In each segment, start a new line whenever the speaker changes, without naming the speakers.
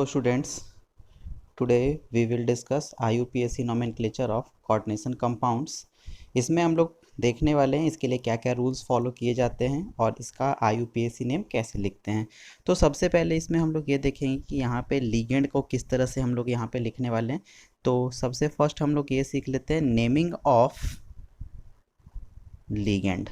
Hello students, today we will discuss IUPAC nomenclature of coordination compounds। इसमें हम लोग देखने वाले हैं इसके लिए क्या क्या रूल्स फॉलो किए जाते हैं और इसका IUPAC नेम कैसे लिखते हैं। तो सबसे पहले इसमें हम लोग ये देखेंगे कि यहाँ पे लिगेंड को किस तरह से हम लोग यहाँ पे लिखने वाले हैं। तो सबसे फर्स्ट हम लोग ये सीख लेते हैं नेमिंग ऑफ लिगेंड।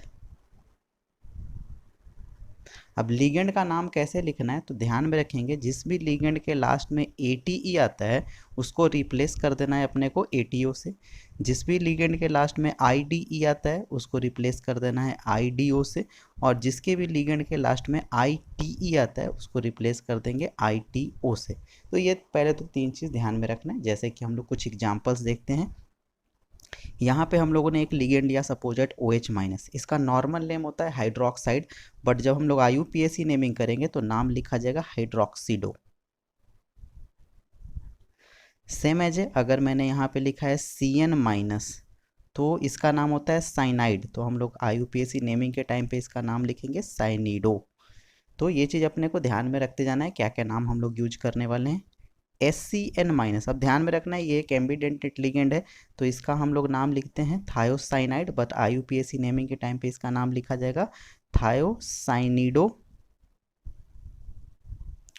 अब लिगेंड का नाम कैसे लिखना है तो ध्यान में रखेंगे जिस भी लिगेंड के लास्ट में ATE आता है उसको रिप्लेस कर देना है अपने को ATO से। जिस भी लिगेंड के लास्ट में IDE आता है उसको रिप्लेस कर देना है IDO से। और जिसके भी लिगेंड के लास्ट में ITE आता है उसको रिप्लेस कर देंगे ITO से। तो ये पहले तो तीन चीज़ ध्यान में रखना है। जैसे कि हम लोग कुछ एग्जाम्पल्स देखते हैं। यहाँ पे हम लोगों ने एक लिगेंड लिया सपोजेट OH-, इसका नॉर्मल नेम होता है हाइड्रोक्साइड, बट जब हम लोग IUPAC नेमिंग करेंगे तो नाम लिखा जाएगा हाइड्रोक्सीडो। सेम एज अगर मैंने यहाँ पे लिखा है CN- तो इसका नाम होता है साइनाइड, तो हम लोग IUPAC नेमिंग के टाइम पे इसका नाम लिखेंगे साइनिडो। तो ये चीज़ अपने को ध्यान में रखते जाना है क्या क्या नाम हम लोग यूज करने वाले हैं। SCN-, अब ध्यान में रखना है ये एक एम्बिडेंटेड लिगेंड है तो इसका हम लोग नाम लिखते हैं थायोसाइनाइड, बट IUPAC नेमिंग के टाइम पे इसका नाम लिखा जाएगा थायोसाइनिडो।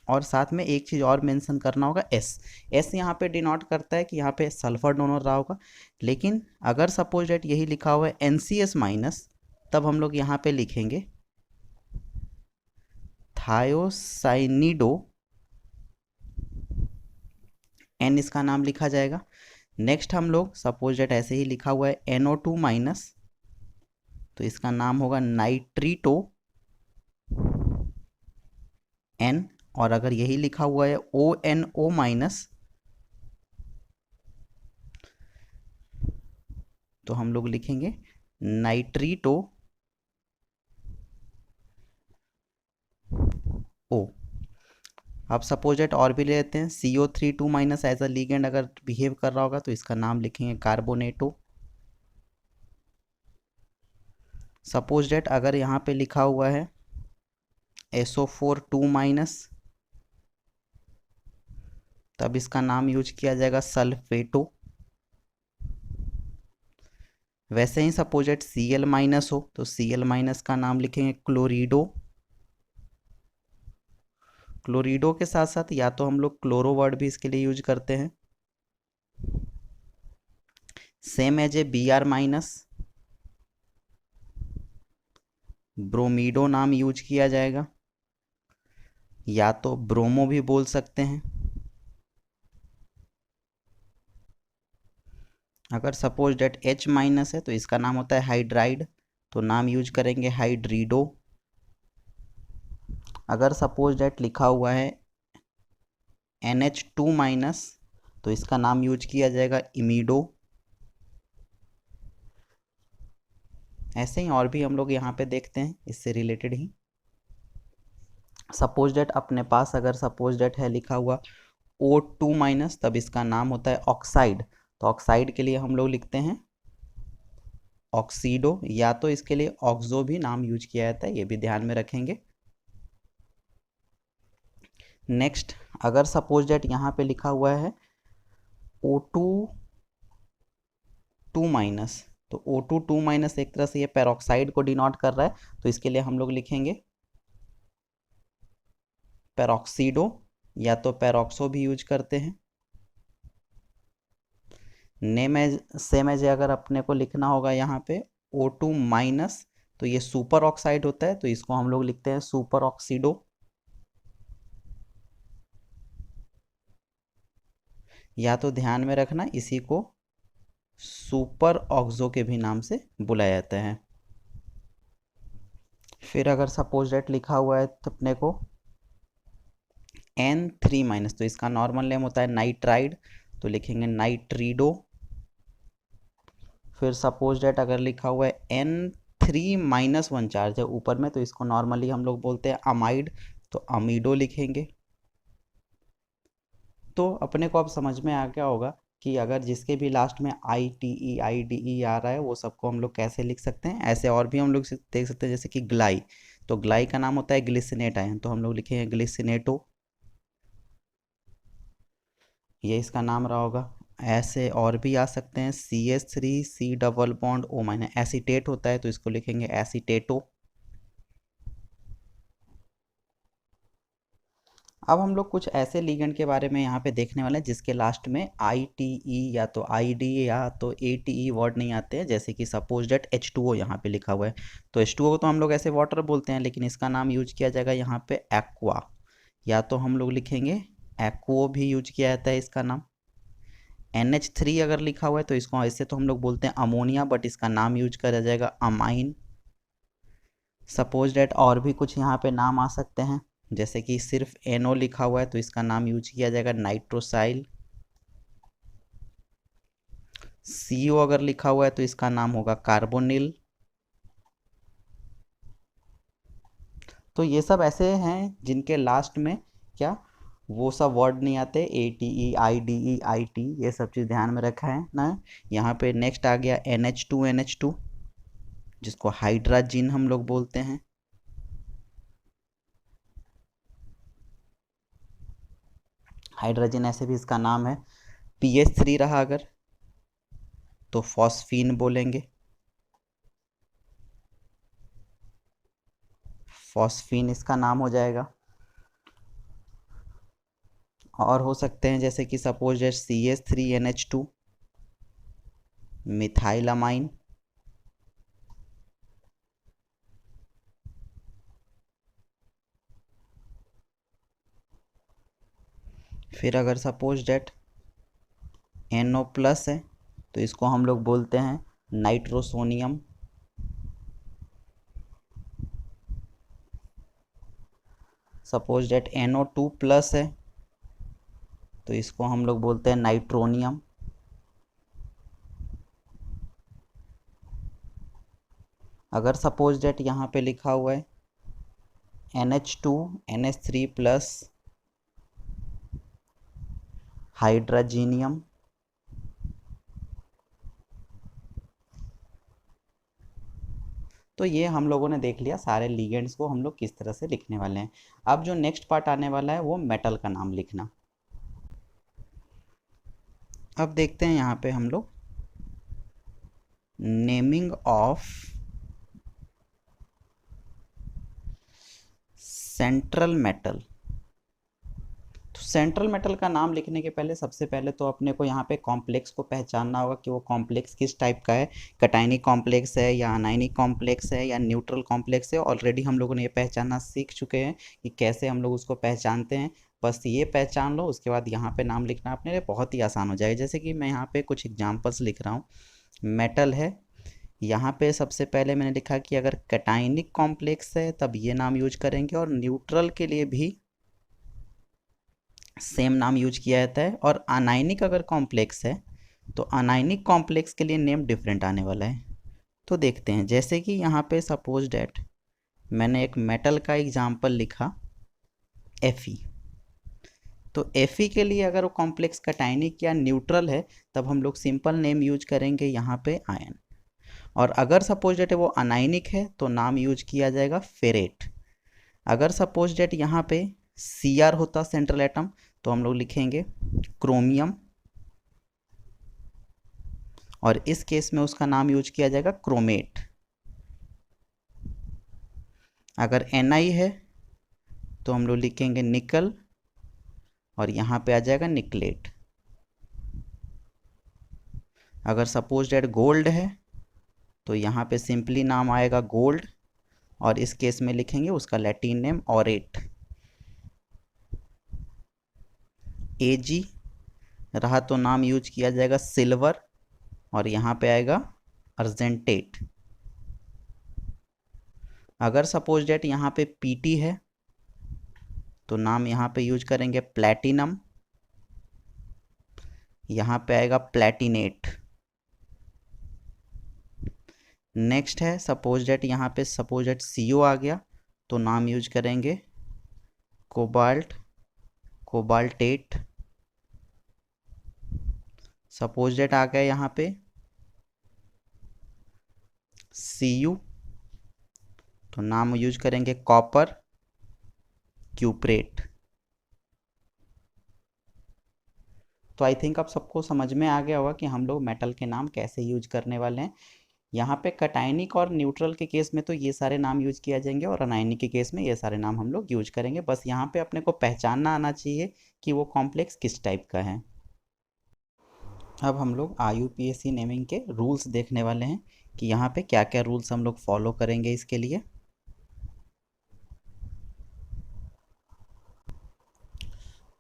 और साथ में एक चीज़ और मेंशन करना होगा S यहाँ पे डिनोट करता है कि यहाँ पे सल्फर डोनर रहा होगा। लेकिन अगर सपोज डेट यही लिखा हुआ है NCS-, तब हम लोग यहाँ पे लिखेंगे थायोसाइनिडो, N इसका नाम लिखा जाएगा। नेक्स्ट हम लोग सपोज डेट ऐसे ही लिखा हुआ है NO2-, तो इसका नाम होगा नाइट्रीटो N। और अगर यही लिखा हुआ है ONO-, तो हम लोग लिखेंगे नाइट्रीटो O। अब सपोजेट और भी ले लेते हैं CO3 2- एज अ लिगेंड अगर बिहेव कर रहा होगा तो इसका नाम लिखेंगे कार्बोनेटो। सपोज डेट अगर यहाँ पे लिखा हुआ है SO4 2-, तब इसका नाम यूज किया जाएगा सल्फेटो। वैसे ही सपोजेट Cl- हो तो Cl- का नाम लिखेंगे क्लोरिडो। क्लोरिडो के साथ साथ या तो हम लोग क्लोरो वर्ड भी इसके लिए यूज करते हैं। सेम एज ए Br-, ब्रोमीडो नाम यूज किया जाएगा, या तो ब्रोमो भी बोल सकते हैं। अगर सपोज डेट H- है तो इसका नाम होता है हाइड्राइड, तो नाम यूज करेंगे हाइड्रीडो। अगर सपोज डेट लिखा हुआ है NH2-, तो इसका नाम यूज किया जाएगा इमीडो। ऐसे ही और भी हम लोग यहाँ पे देखते हैं इससे रिलेटेड ही। सपोज डेट अपने पास अगर सपोज डेट है लिखा हुआ O2-, तब इसका नाम होता है ऑक्साइड, तो ऑक्साइड के लिए हम लोग लिखते हैं ऑक्सीडो, या तो इसके लिए ऑक्सो भी नाम यूज किया जाता है, ये भी ध्यान में रखेंगे। नेक्स्ट अगर सपोज डेट यहाँ पे लिखा हुआ है O2-, तो O2-, एक तरह से ये पेरोक्साइड को डिनोट कर रहा है, तो इसके लिए हम लोग लिखेंगे पेरोक्सीडो, या तो पेरोक्सो भी यूज करते हैं। नेम एज सेम एज अगर अपने को लिखना होगा यहाँ पे O2-, तो ये सुपर ऑक्साइड होता है तो इसको हम लोग लिखते हैं सुपर ऑक्सीडो। या तो ध्यान में रखना इसी को सुपर ऑक्सो के भी नाम से बुलाया जाता है। फिर अगर सपोज डेट लिखा हुआ है तो अपने को N3-, तो इसका नॉर्मल नेम होता है नाइट्राइड, तो लिखेंगे नाइट्रीडो। फिर सपोज डेट अगर लिखा हुआ है N3-1 चार्ज है ऊपर में, तो इसको नॉर्मली हम लोग बोलते हैं अमाइड, तो अमीडो लिखेंगे। तो अपने को अब समझ में आ गया होगा कि अगर जिसके भी लास्ट में ITE IDE आ रहा है वो सबको हम लोग कैसे लिख सकते हैं। ऐसे और भी हम लोग देख सकते हैं जैसे कि ग्लाई, तो ग्लाई का नाम होता है ग्लिसिनेट आयन, तो हम लोग लिखेंगे ग्लिसिनेटो। ये इसका नाम रहा होगा। ऐसे और भी आ सकते हैं, CH3 C double bond O minus, acetate होता है तो इसको लिखेंगे एसीटेटो। अब हम लोग कुछ ऐसे लिगेंड के बारे में यहाँ पे देखने वाले हैं जिसके लास्ट में ITE या तो ID या तो ATE वर्ड नहीं आते हैं, जैसे कि सपोज डेट H2O यहाँ पे लिखा हुआ है, तो H2O को तो हम लोग ऐसे वाटर बोलते हैं, लेकिन इसका नाम यूज किया जाएगा यहाँ पे एक्वा, या तो हम लोग लिखेंगे एक्वो भी यूज किया जाता है इसका नाम। NH3 अगर लिखा हुआ है तो इसको ऐसे तो हम लोग बोलते हैं अमोनिया, बट इसका नाम यूज करा जाएगा अमाइन। सपोज डेट और भी कुछ यहाँ पे नाम आ सकते हैं, जैसे कि सिर्फ NO लिखा हुआ है तो इसका नाम यूज किया जाएगा नाइट्रोसाइल। CO अगर लिखा हुआ है तो इसका नाम होगा कार्बोनिल। तो ये सब ऐसे हैं जिनके लास्ट में क्या वो सब वर्ड नहीं आते, ATE IDE IT, ये सब चीज़ ध्यान में रखा है ना। यहाँ पे नेक्स्ट आ गया NH2 जिसको हाइड्राजीन हम लोग बोलते हैं। हाइड्रोजन ऐसे भी इसका नाम है। PH3 रहा अगर तो फॉस्फीन बोलेंगे, फॉस्फीन इसका नाम हो जाएगा। और हो सकते हैं जैसे कि सपोज CH3NH2 मिथाइलामाइन। फिर अगर सपोज डेट NO प्लस है तो इसको हम लोग बोलते हैं nitrosonium. Suppose date NO2 plus है तो इसको हम लोग बोलते हैं नाइट्रोनियम। अगर सपोज डेट यहाँ पे लिखा हुआ है NH2NH3 प्लस हाइड्रोजीनियम, तो ये हम लोगों ने देख लिया सारे लिगेंड्स को हम लोग किस तरह से लिखने वाले हैं। अब जो नेक्स्ट पार्ट आने वाला है वो मेटल का नाम लिखना। अब देखते हैं यहाँ पे हम लोग नेमिंग ऑफ सेंट्रल मेटल। तो सेंट्रल मेटल का नाम लिखने के पहले सबसे पहले तो अपने को यहाँ पे कॉम्प्लेक्स को पहचानना होगा कि वो कॉम्प्लेक्स किस टाइप का है, कटायनिक कॉम्प्लेक्स है या अनायनिक कॉम्प्लेक्स है या न्यूट्रल कॉम्प्लेक्स है। ऑलरेडी हम लोगों ने ये पहचानना सीख चुके हैं कि कैसे हम लोग उसको पहचानते हैं। बस ये पहचान लो, उसके बाद यहाँ पे नाम लिखना अपने लिए बहुत ही आसान हो जाएगा। जैसे कि मैं यहाँ पे कुछ एग्जाम्पल्स लिख रहा हूँ। मेटल है, यहाँ पे सबसे पहले मैंने लिखा कि अगर कटायनिक कॉम्प्लेक्स है तब ये नाम यूज करेंगे, और न्यूट्रल के लिए भी सेम नाम यूज किया जाता है। और अनायनिक अगर कॉम्प्लेक्स है तो अनायनिक कॉम्प्लेक्स के लिए नेम डिफरेंट आने वाला है। तो देखते हैं, जैसे कि यहाँ पे सपोज डेट मैंने एक मेटल का एग्जांपल लिखा Fe, तो Fe के लिए अगर वो कॉम्प्लेक्स कटायनिक या न्यूट्रल है तब हम लोग सिंपल नेम यूज करेंगे यहाँ पे आयन। और अगर सपोज डेट वो अनायनिक है तो नाम यूज किया जाएगा फेरेट। अगर सपोज डेट यहाँ पे Cr होता सेंट्रल एटम तो हम लोग लिखेंगे क्रोमियम, और इस केस में उसका नाम यूज किया जाएगा क्रोमेट। अगर Ni है तो हम लोग लिखेंगे निकल, और यहाँ पे आ जाएगा निकलेट। अगर सपोज डेट गोल्ड है तो यहाँ पे सिंपली नाम आएगा गोल्ड, और इस केस में लिखेंगे उसका लैटिन नेम ऑरेट। Ag रहा तो नाम यूज किया जाएगा सिल्वर, और यहाँ पे आएगा अर्जेंटेट। अगर सपोज डेट यहाँ पे Pt है तो नाम यहाँ पे यूज करेंगे प्लैटिनम, यहाँ पे आएगा प्लैटिनेट। नेक्स्ट है सपोज डेट यहाँ पे सपोज डेट CO आ गया तो नाम यूज करेंगे कोबाल्ट, कोबाल्टेट। सपोज डेट आ गया यहाँ पे Cu तो नाम यूज करेंगे कॉपर, क्यूप्रेट। तो आई थिंक अब सबको समझ में आ गया होगा कि हम लोग मेटल के नाम कैसे यूज करने वाले हैं। यहाँ पे कटायनिक और न्यूट्रल के केस में तो ये सारे नाम यूज किया जाएंगे और अनायनिक के केस में ये सारे नाम हम लोग यूज करेंगे। बस यहाँ पे अपने को पहचानना आना चाहिए कि वो कॉम्प्लेक्स किस टाइप का है। अब हम लोग IUPAC नेमिंग के रूल्स देखने वाले हैं कि यहाँ पे क्या क्या रूल्स हम लोग फॉलो करेंगे इसके लिए।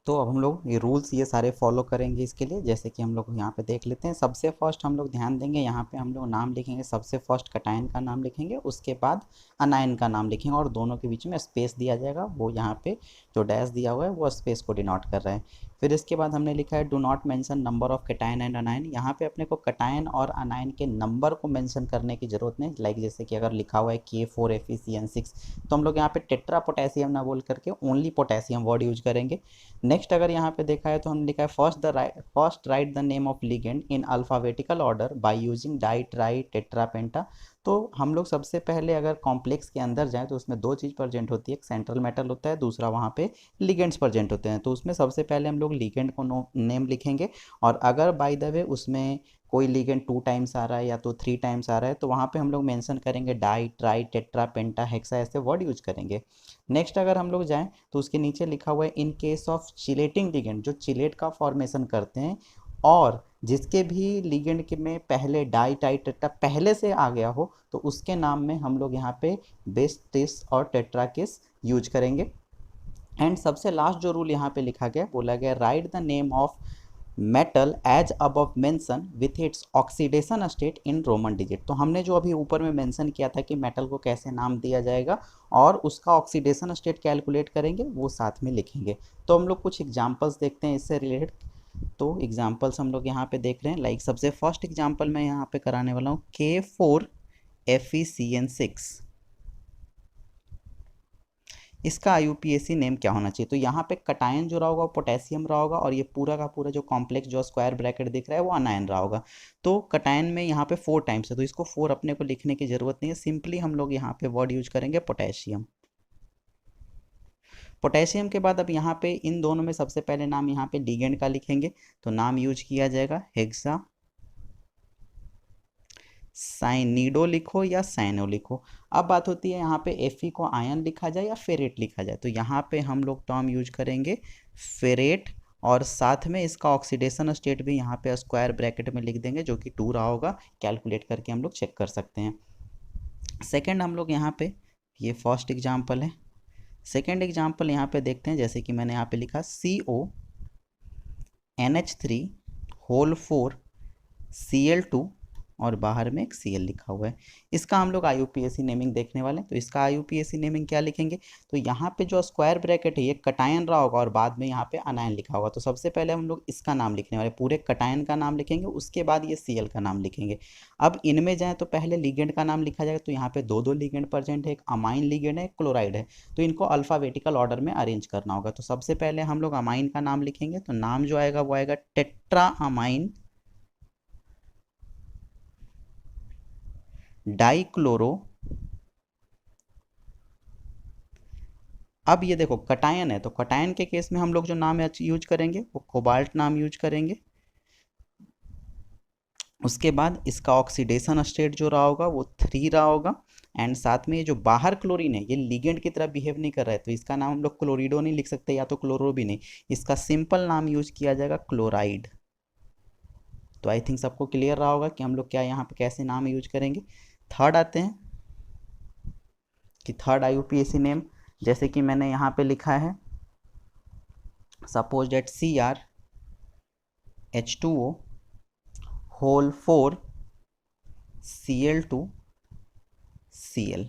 तो अब हम लोग ये रूल्स ये सारे फॉलो करेंगे इसके लिए, जैसे कि हम लोग यहाँ पे देख लेते हैं। सबसे फर्स्ट हम लोग ध्यान देंगे, यहाँ पे हम लोग नाम लिखेंगे। सबसे फर्स्ट कटायन का नाम लिखेंगे, उसके बाद अनायन का नाम लिखेंगे और दोनों के बीच में स्पेस दिया जाएगा। वो यहाँ पे जो डैश दिया हुआ है वो स्पेस को डिनोट कर रहा है। फिर इसके बाद हमने लिखा है do not mention number of cation and अनायन। यहाँ पे अपने को कटायन और अनायन के नंबर को मेंशन करने की जरूरत नहीं। लाइक जैसे कि अगर लिखा हुआ है K4FeCN6 तो हम लोग यहाँ पे टेट्रा पोटेशियम ना बोल करके ओनली पोटेशियम वर्ड यूज करेंगे। नेक्स्ट अगर यहाँ पे देखा है तो हमने लिखा है first right the name of ligand in alphabetical order by using di tri tetra पेंटा। तो हम लोग सबसे पहले अगर कॉम्प्लेक्स के अंदर जाएं तो उसमें दो चीज़ प्रेजेंट होती है, एक सेंट्रल मेटल होता है, दूसरा वहाँ पे लिगेंड्स प्रेजेंट होते हैं। तो उसमें सबसे पहले हम लोग लिगेंड को नेम लिखेंगे और अगर बाय द वे उसमें कोई लिगेंड 2 टाइम्स आ रहा है या तो 3 टाइम्स आ रहा है तो वहाँ पे हम लोग मेंशन करेंगे डाई ट्राई टेट्रा पेंटा हेक्सा, ऐसे वर्ड यूज करेंगे। नेक्स्ट अगर हम लोग जाएं तो उसके नीचे लिखा हुआ है in case of chelating ligand, जो चिलेट का फॉर्मेशन करते हैं और जिसके भी लिगेंड के में पहले डाई टाई टेट्रा पहले से आ गया हो तो उसके नाम में हम लोग यहाँ पे बेस टिस और टेट्राकिस यूज करेंगे। एंड सबसे लास्ट जो रूल यहाँ पे लिखा गया, बोला गया write the name of metal as above mention with its oxidation state in roman digit. तो हमने जो अभी ऊपर में मेंशन किया था कि मेटल को कैसे नाम दिया जाएगा और उसका ऑक्सीडेशन स्टेट कैलकुलेट करेंगे, वो साथ में लिखेंगे। तो हम लोग कुछ एग्जांपल्स देखते हैं इससे रिलेटेड। तो एग्जांपल्स हम लोग यहाँ पे देख रहे हैं। लाइक सबसे फर्स्ट एग्जांपल मैं यहाँ पे कराने वाला हूँ K4FeCN6। इसका IUPAC नेम क्या होना चाहिए? तो यहाँ पे कटायन जो रहा होगा वो पोटेशियम रहा होगा और ये पूरा का पूरा जो कॉम्प्लेक्स जो स्क्वायर ब्रैकेट दिख रहा है वो अनायन रहा होगा। तो कटायन में यहाँ पे 4 टाइम्स है तो इसको 4 अपने को लिखने की जरूरत नहीं है, सिंपली हम लोग यहाँ पे वर्ड यूज करेंगे पोटेशियम। पोटेशियम के बाद अब यहाँ पे इन दोनों में सबसे पहले नाम यहाँ पे लिगेंड का लिखेंगे तो नाम यूज किया जाएगा हेक्सा साइनिडो लिखो या साइनो लिखो। अब बात होती है यहाँ पे Fe को आयन लिखा जाए या फेरेट लिखा जाए, तो यहाँ पे हम लोग टर्म यूज करेंगे फेरेट और साथ में इसका ऑक्सीडेशन स्टेट भी यहाँ पे स्क्वायर ब्रैकेट में लिख देंगे जो कि 2 रहा होगा। कैलकुलेट करके हम लोग चेक कर सकते हैं। सेकेंड हम लोग यहाँ पे, ये फर्स्ट एग्जाम्पल है, सेकेंड एग्जाम्पल यहाँ पे देखते हैं। जैसे कि मैंने यहाँ पे लिखा CONH3 होल 4 Cl2 और बाहर में एक Cl लिखा हुआ है। इसका हम लोग IUPAC नेमिंग देखने वाले हैं। तो इसका IUPAC नेमिंग क्या लिखेंगे? तो यहाँ पे जो स्क्वायर ब्रैकेट है ये कटायन रहा होगा और बाद में यहाँ पे अनायन लिखा होगा। तो सबसे पहले हम लोग इसका नाम लिखने वाले, पूरे कटायन का नाम लिखेंगे, उसके बाद ये Cl का नाम लिखेंगे। अब इनमें जाए तो पहले लिगेंड का नाम लिखा जाएगा। तो यहाँ पे दो लिगेंड प्रेजेंट है, एक अमाइन लिगेंड है, एक क्लोराइड है। तो इनको अल्फाबेटिकल ऑर्डर में अरेंज करना होगा। तो सबसे पहले हम लोग अमाइन का नाम लिखेंगे तो नाम जो आएगा वो आएगा टेट्रा अमाइन डाइक्लोरो। अब ये देखो कटायन है तो कटायन के केस में हम लोग जो नाम यूज करेंगे वो कोबाल्ट नाम यूज करेंगे। उसके बाद इसका ऑक्सीडेशन स्टेट जो रहा होगा वो 3 रहा होगा। एंड साथ में ये जो बाहर क्लोरीन है ये लिगेंड की तरह बिहेव नहीं कर रहा है तो इसका नाम हम लोग क्लोरिडो नहीं लिख सकते या तो क्लोरो भी नहीं, इसका सिंपल नाम यूज किया जाएगा क्लोराइड। तो आई थिंक सबको क्लियर रहा होगा कि हम लोग क्या यहाँ पे कैसे नाम यूज करेंगे। थर्ड आते हैं कि थर्ड IUPAC नेम, जैसे कि मैंने यहाँ पे लिखा है suppose that CrH2O whole 4 Cl2 Cl,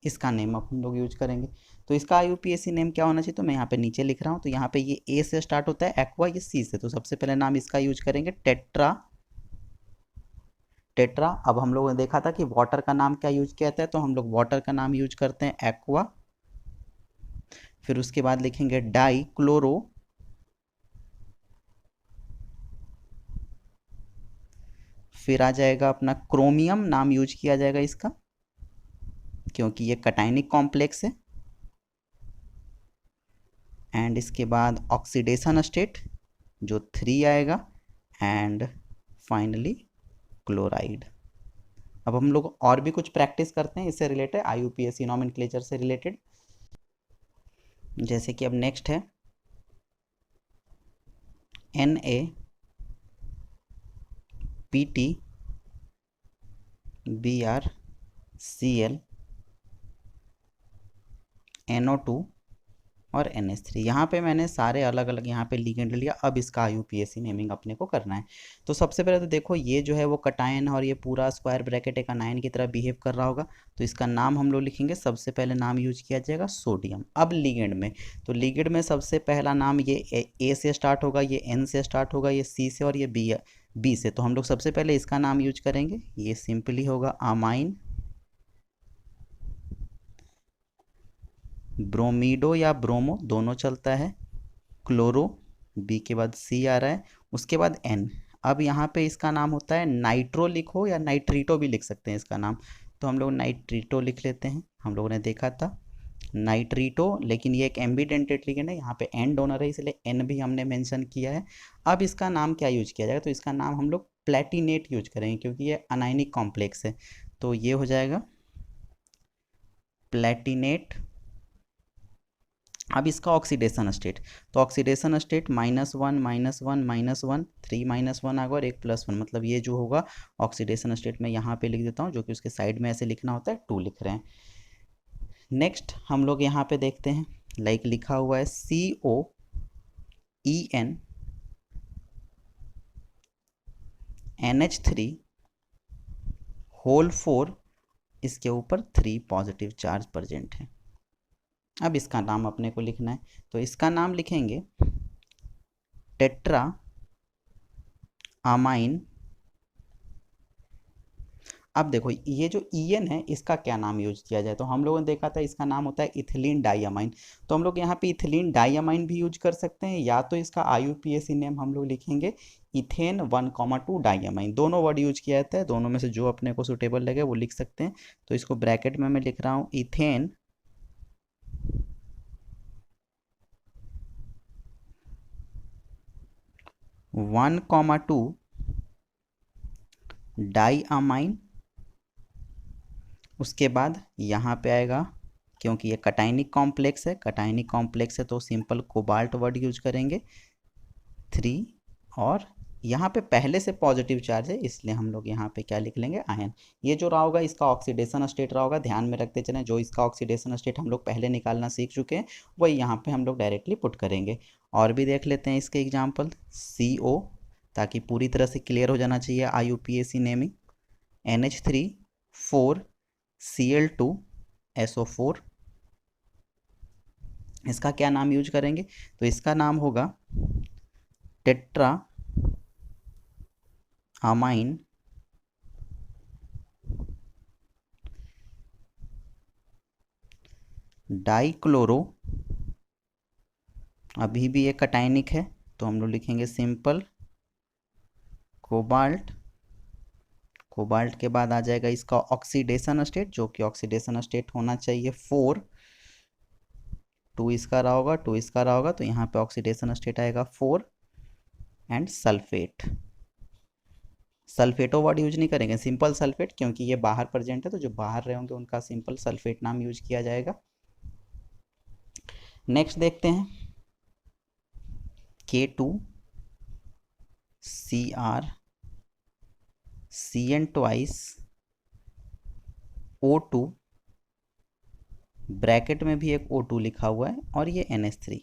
इसका नेम अब हम लोग यूज करेंगे। तो इसका IUPAC नेम क्या होना चाहिए? तो मैं यहाँ पे नीचे लिख रहा हूँ। तो यहाँ पे ये A से स्टार्ट होता है, एक्वा ये C से, तो सबसे पहले नाम इसका यूज करेंगे टेट्रा। टेट्रा। अब हम लोगों ने देखा था कि वाटर का नाम क्या यूज किया जाता है, तो हम लोग वाटर का नाम यूज करते हैं एक्वा। फिर उसके बाद लिखेंगे डाई क्लोरो, फिर आ जाएगा अपना क्रोमियम नाम यूज किया जाएगा इसका क्योंकि ये कटायनिक कॉम्प्लेक्स है। एंड इसके बाद ऑक्सीडेशन स्टेट जो 3 आएगा, एंड फाइनली क्लोराइड। अब हम लोग और भी कुछ प्रैक्टिस करते हैं इससे रिलेटेड, IUPAC नॉमेनक्लेचर से रिलेटेड। जैसे कि अब नेक्स्ट है NaPT BrCl NO2 और NH3। यहाँ पे मैंने सारे अलग अलग यहाँ पे लिगेंड लिया। अब इसका IUPAC नेमिंग अपने को करना है। तो सबसे पहले तो देखो ये जो है वो कटायन है और ये पूरा स्क्वायर ब्रैकेट एक अनायन की तरह बिहेव कर रहा होगा, तो इसका नाम हम लोग लिखेंगे। सबसे पहले नाम यूज किया जाएगा सोडियम। अब लिगेंड में, तो लिगेंड में सबसे पहला नाम ये A से स्टार्ट होगा, ये N से स्टार्ट होगा, ये C से, और ये B से। तो हम लोग सबसे पहले इसका नाम यूज करेंगे। ये सिंपली होगा अमाइन ब्रोमीडो या ब्रोमो दोनों चलता है, क्लोरो, बी के बाद सी आ रहा है, उसके बाद एन। अब यहाँ पे इसका नाम होता है नाइट्रो लिखो या नाइट्रीटो भी लिख सकते हैं इसका नाम, तो हम लोग नाइट्रीटो लिख लेते हैं। हम लोगों ने देखा था नाइट्रीटो, लेकिन ये एक एम्बीडेंटेड लिगेंड है, यहाँ पे एन डोनर है इसलिए एन भी हमने मेंशन किया है। अब इसका नाम क्या यूज किया जाएगा, तो इसका नाम हम लोग प्लेटिनेट यूज करेंगे क्योंकि ये अनायनिक कॉम्प्लेक्स है, तो ये हो जाएगा प्लेटिनेट। अब इसका ऑक्सीडेशन स्टेट, तो ऑक्सीडेशन स्टेट -1 -1 -1 3 -1 आ गया और एक +1, मतलब ये जो होगा ऑक्सीडेशन स्टेट में यहाँ पे लिख देता हूँ, जो कि उसके साइड में ऐसे लिखना होता है 2 लिख रहे हैं। नेक्स्ट हम लोग यहाँ पे देखते हैं, लाइक लिखा हुआ है COEN NH3 होल 4, इसके ऊपर 3 पॉजिटिव चार्ज प्रेजेंट है। अब इसका नाम अपने को लिखना है, तो इसका नाम लिखेंगे टेट्रा अमाइन। अब देखो ये जो EN है इसका क्या नाम यूज किया जाए, तो हम लोगों ने देखा था इसका नाम होता है इथिलीन डाइअमाइन। तो हम लोग यहाँ पे इथिलीन डाइअमाइन भी यूज कर सकते हैं, या तो इसका IUPAC नेम हम लोग लिखेंगे इथेन 1,2 डाइअमाइन। दोनों वर्ड यूज किया जाता है, दोनों में से जो अपने को सुटेबल लगे वो लिख सकते हैं। तो इसको ब्रैकेट में मैं लिख रहा हूँ इथेन 1,2 डाइअमाइन। उसके बाद यहाँ पे आएगा, क्योंकि ये कटायनिक कॉम्प्लेक्स है, कटायनिक कॉम्प्लेक्स है तो सिंपल कोबाल्ट वर्ड यूज करेंगे 3, और यहाँ पे पहले से पॉजिटिव चार्ज है इसलिए हम लोग यहाँ पे क्या लिख लेंगे आयन। ये जो रहा होगा इसका ऑक्सीडेशन स्टेट रहा होगा, ध्यान में रखते चलें, जो इसका ऑक्सीडेशन स्टेट हम लोग पहले निकालना सीख चुके हैं वही यहाँ पे हम लोग डायरेक्टली पुट करेंगे। और भी देख लेते हैं इसके एग्जाम्पल, CO, ताकि पूरी तरह से क्लियर हो जाना चाहिए IUPAC naming, NH3 4 Cl2 SO4। इसका क्या नाम यूज करेंगे, तो इसका नाम होगा टेट्रा अमाइन डाइक्लोरो। अभी भी ये कटायनिक है तो हम लोग लिखेंगे सिंपल कोबाल्ट। कोबाल्ट के बाद आ जाएगा इसका ऑक्सीडेशन स्टेट, जो कि ऑक्सीडेशन स्टेट होना चाहिए 4, 2 इसका रहा होगा, 2 इसका रहा होगा, तो यहाँ पे ऑक्सीडेशन स्टेट आएगा 4, एंड सल्फेट। सल्फेटो वर्ड यूज नहीं करेंगे, सिंपल सल्फेट, क्योंकि ये बाहर प्रेजेंट है तो जो बाहर रहे होंगे उनका सिंपल सल्फेट नाम यूज किया जाएगा। नेक्स्ट देखते हैं K2Cr Cn twice O2, bracket में भी एक O2 लिखा हुआ है, और ये NH3।